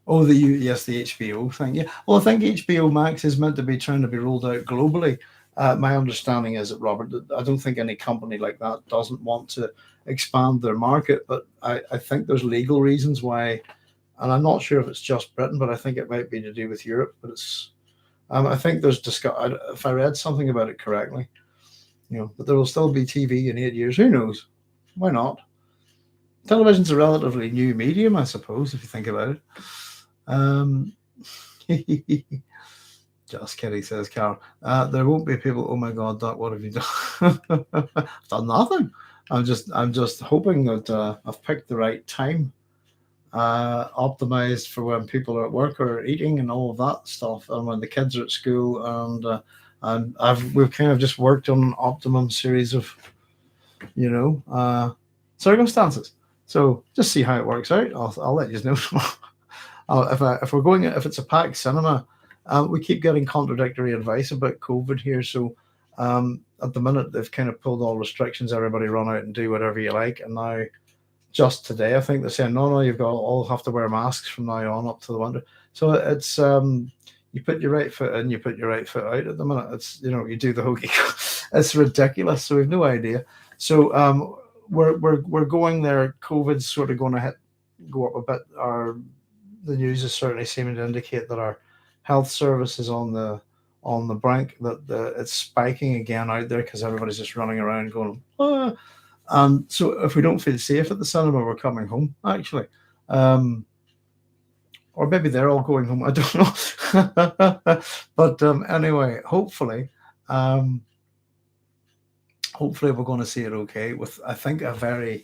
Oh, the HBO thing. Yeah. Well, I think HBO Max is meant to be trying to be rolled out globally. My understanding is that, Robert, I don't think any company like that doesn't want to expand their market, but I think there's legal reasons why, and I'm not sure if it's just Britain, but I think it might be to do with Europe. But it's, I think there's if I read something about it correctly, but there will still be TV in 8 years. Who knows? Why not? Television's a relatively new medium, I suppose, if you think about it. Just kidding, says Carol. There won't be people. Oh my God, Doc, what have you done? I've done nothing. I'm just hoping that I've picked the right time, optimized for when people are at work or eating and all of that stuff, and when the kids are at school. And we've kind of just worked on an optimum series of circumstances. So just see how it works out. I'll let you know. If it's a packed cinema, we keep getting contradictory advice about COVID here. So at the minute, they've kind of pulled all restrictions. Everybody run out and do whatever you like. And now, just today, I think they're saying, no, you've got all have to wear masks from now on up to the winter. So it's you put your right foot in, you put your right foot out. At the minute, it's you do the hokey. It's ridiculous. So we've no idea. So we're going there. COVID's sort of going to go up a bit. The news is certainly seeming to indicate that our health service is on the brink, that it's spiking again out there because everybody's just running around going, ah. So if we don't feel safe at the cinema, we're coming home, actually. Or maybe they're all going home, I don't know. But anyway, hopefully we're going to see it okay with, I think, a very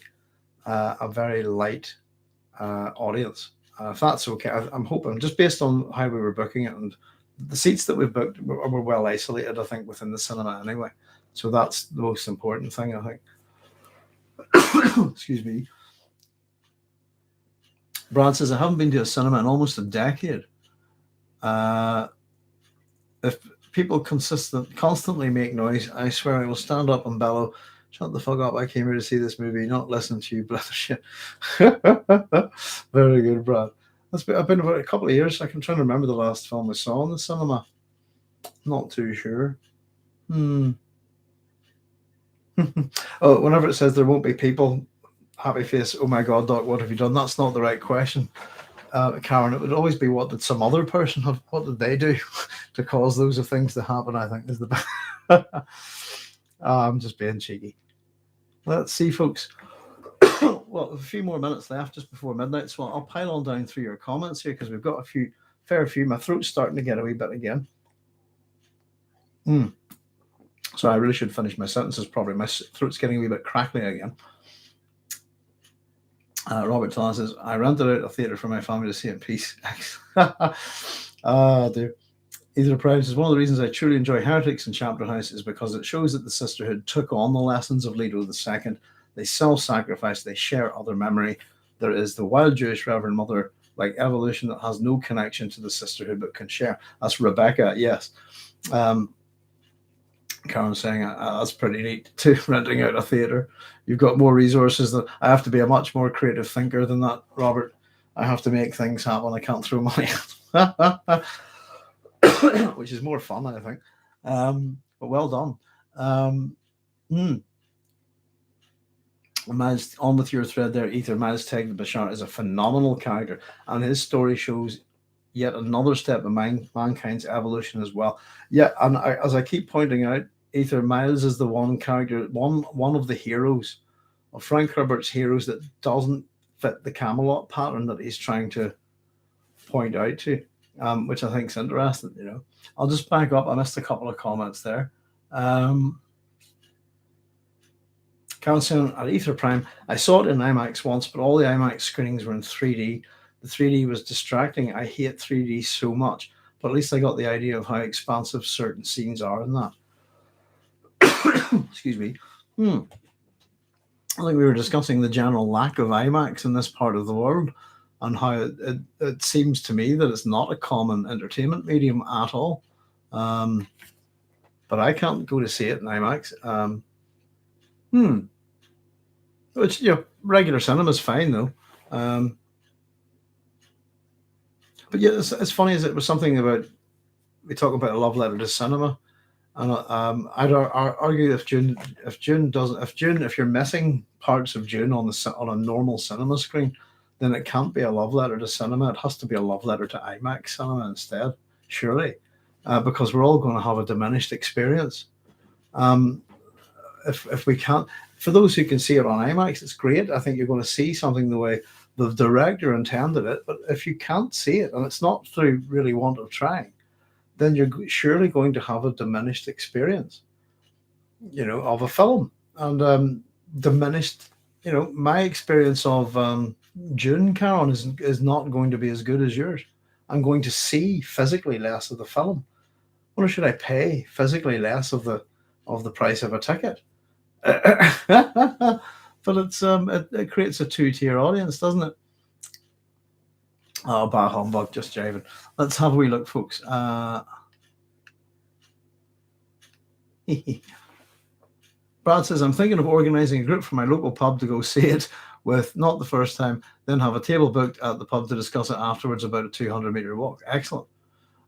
light audience. If that's okay, I'm hoping, just based on how we were booking it and the seats that we've booked, were well isolated, I think, within the cinema anyway. So that's the most important thing, I think. Excuse me. Brad says, I haven't been to a cinema in almost a decade. If people constantly make noise, I swear I will stand up and bellow, shut the fuck up, I came here to see this movie, not listen to you, brother shit. Very good, Brad. I've been about a couple of years. I can try to remember the last film I saw in the cinema. Not too sure. Oh, whenever it says there won't be people, happy face, oh my God, Doc, what have you done? That's not the right question, Karen. It would always be, what did some other person have, what did they do to cause those things to happen, I think is the best. I'm just being cheeky. Let's see, folks. Well, a few more minutes left just before midnight, so I'll pile on down through your comments here because we've got a fair few. My throat's starting to get a wee bit again. So I really should finish my sentences. Probably my throat's getting a wee bit crackly again. Robert Talon says, I rented out a theatre for my family to see in peace. Dear. Either Prime says, one of the reasons I truly enjoy Heretics in Chapter House is because it shows that the Sisterhood took on the lessons of Leto II. They self-sacrifice, they share other memory. There is the wild Jewish Reverend Mother, like evolution, that has no connection to the Sisterhood but can share. That's Rebecca, yes. Karen saying that's pretty neat too, renting out a theatre. You've got more resources. Than I have to be a much more creative thinker than that, Robert. I have to make things happen. I can't throw money at which is more fun, I think. But well done. Miles, on with your thread there, Ether. Miles Teg the Bashar is a phenomenal character, and his story shows yet another step in mankind's evolution as well. Yeah, and as I keep pointing out, Ether Miles is the one character, one of the heroes of Frank Herbert's heroes that doesn't fit the Camelot pattern that he's trying to point out to, which I think is interesting. I'll just back up. I missed a couple of comments there. Calcium at Ether Prime. I saw it in IMAX once, but all the IMAX screenings were in 3D. The 3D was distracting. I hate 3D so much, but at least I got the idea of how expansive certain scenes are in that. Excuse me. I think we were discussing the general lack of IMAX in this part of the world and how it seems to me that it's not a common entertainment medium at all. But I can't go to see it in IMAX. Which, regular cinema is fine though. But yeah, it's funny as it was something about, we talk about a love letter to cinema, and I'd argue if you're missing parts of Dune on a normal cinema screen, then it can't be a love letter to cinema. It has to be a love letter to IMAX cinema instead, surely, because we're all going to have a diminished experience. If we can't, for those who can see it on IMAX, it's great. I think you're going to see something the way the director intended it. But if you can't see it, and it's not through really want of trying, then you're surely going to have a diminished experience, of a film. And diminished, my experience of Dune, Karen, is not going to be as good as yours. I'm going to see physically less of the film. Or should I pay physically less of the price of a ticket? But it creates a two-tier audience, doesn't it? Oh, bah humbug, just jiving. Let's have a wee look, folks. Brad says, I'm thinking of organising a group for my local pub to go see it with, not the first time, then have a table booked at the pub to discuss it afterwards, about a 200-metre walk. Excellent.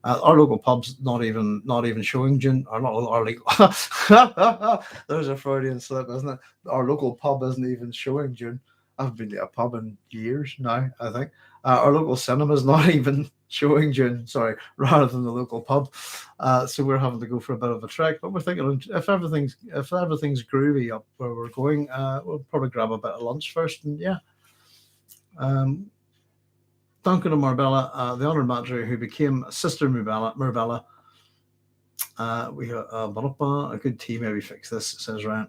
Our local pub's not even showing Dune, or not our legal. There's a Freudian slip, isn't it? Our local pub isn't even showing Dune. I haven't been to a pub in years now, I think. Our local cinema's not even showing Dune, sorry, rather than the local pub. So we're having to go for a bit of a trek. But we're thinking if everything's groovy up where we're going, we'll probably grab a bit of lunch first, and yeah. Duncan and Marbella, the honoured matri who became Sister Marbella. We got a good tea. Maybe fix this, says Ryan.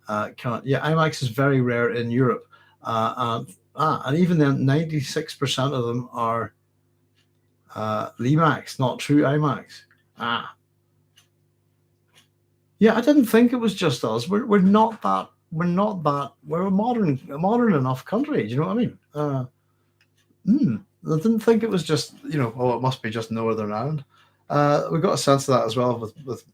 IMAX is very rare in Europe, and even then, 96% of them are Lemax, not true IMAX. Yeah, I didn't think it was just us. We're not that. We're a modern enough country. Do you know what I mean? I didn't think it was just, it must be just Northern Ireland. We got a sense of that as well with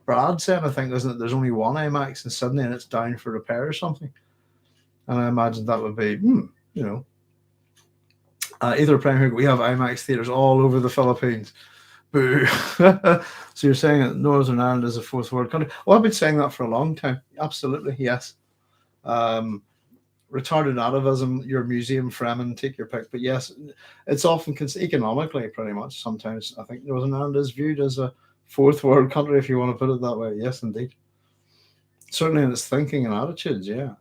Brad saying, I think, isn't it, there's only one IMAX in Sydney and it's down for repair or something. And I imagine that would be, either Prime, we have IMAX theatres all over the Philippines. Boo. So you're saying that Northern Ireland is a fourth world country? Well, I've been saying that for a long time. Absolutely, yes. Retarded atavism, your museum Fremen, take your pick. But yes, it's often economically, pretty much. Sometimes I think Northern Ireland is viewed as a fourth world country, if you want to put it that way. Yes, indeed. Certainly in its thinking and attitudes. Yeah.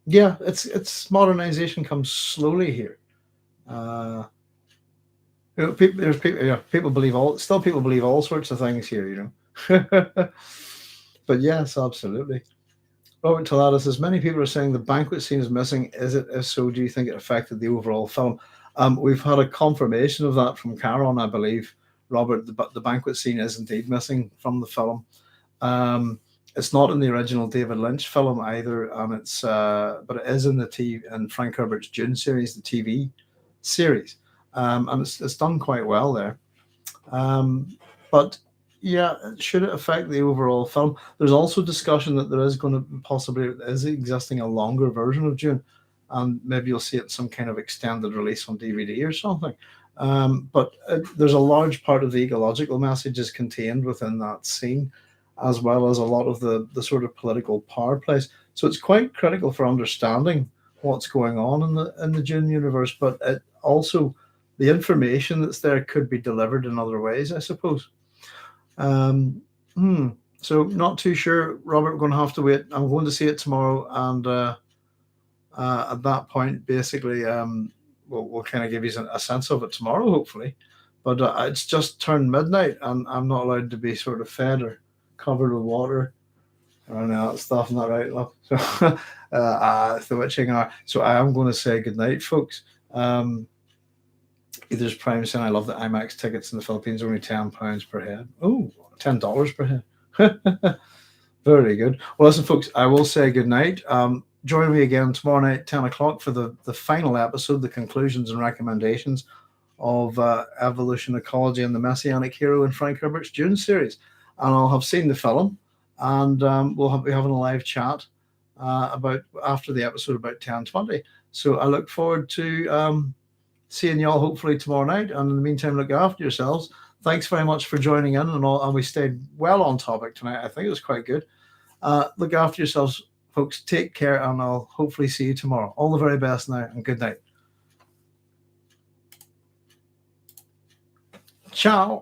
Yeah, it's modernization comes slowly here. People believe all sorts of things here. But yes, absolutely. Robert Talada says many people are saying the banquet scene is missing. Is it? If so, do you think it affected the overall film? We've had a confirmation of that from Caron, I believe. Robert, the banquet scene is indeed missing from the film. It's not in the original David Lynch film either, and but it is in in Frank Herbert's Dune series, the TV series, and it's done quite well there. But yeah, should it affect the overall film? There's also discussion that there is going to possibly is existing a longer version of Dune, and maybe you'll see it in some kind of extended release on DVD or something. But there's a large part of the ecological messages contained within that scene, as well as a lot of the sort of political power plays. So it's quite critical for understanding what's going on in the Dune universe. But it also the information that's there could be delivered in other ways, I suppose. Um, hmm. So not too sure, Robert. We're going to have to wait. I'm going to see it tomorrow, and at that point, basically, we'll kind of give you a sense of it tomorrow, hopefully. But it's just turned midnight, and I'm not allowed to be sort of fed or covered with water or any of that stuff. Not right, look. So it's the witching hour. So I am going to say good night, folks. There's Prime saying I love the IMAX tickets in the Philippines, only £10 per head. Oh, $10 per head. Very good. Well, listen, folks, I will say good night. Join me again tomorrow night, 10 o'clock, for the final episode, the conclusions and recommendations of Evolution, Ecology, and the Messianic Hero in Frank Herbert's Dune series. And I'll have seen the film, and we'll be having a live chat about after the episode about 10:20. So I look forward to seeing y'all hopefully tomorrow night. And in the meantime, look after yourselves. Thanks very much for joining in, and we stayed well on topic tonight. I think it was quite good. Look after yourselves, folks. Take care, and I'll hopefully see you tomorrow. All the very best now, and good night. Ciao.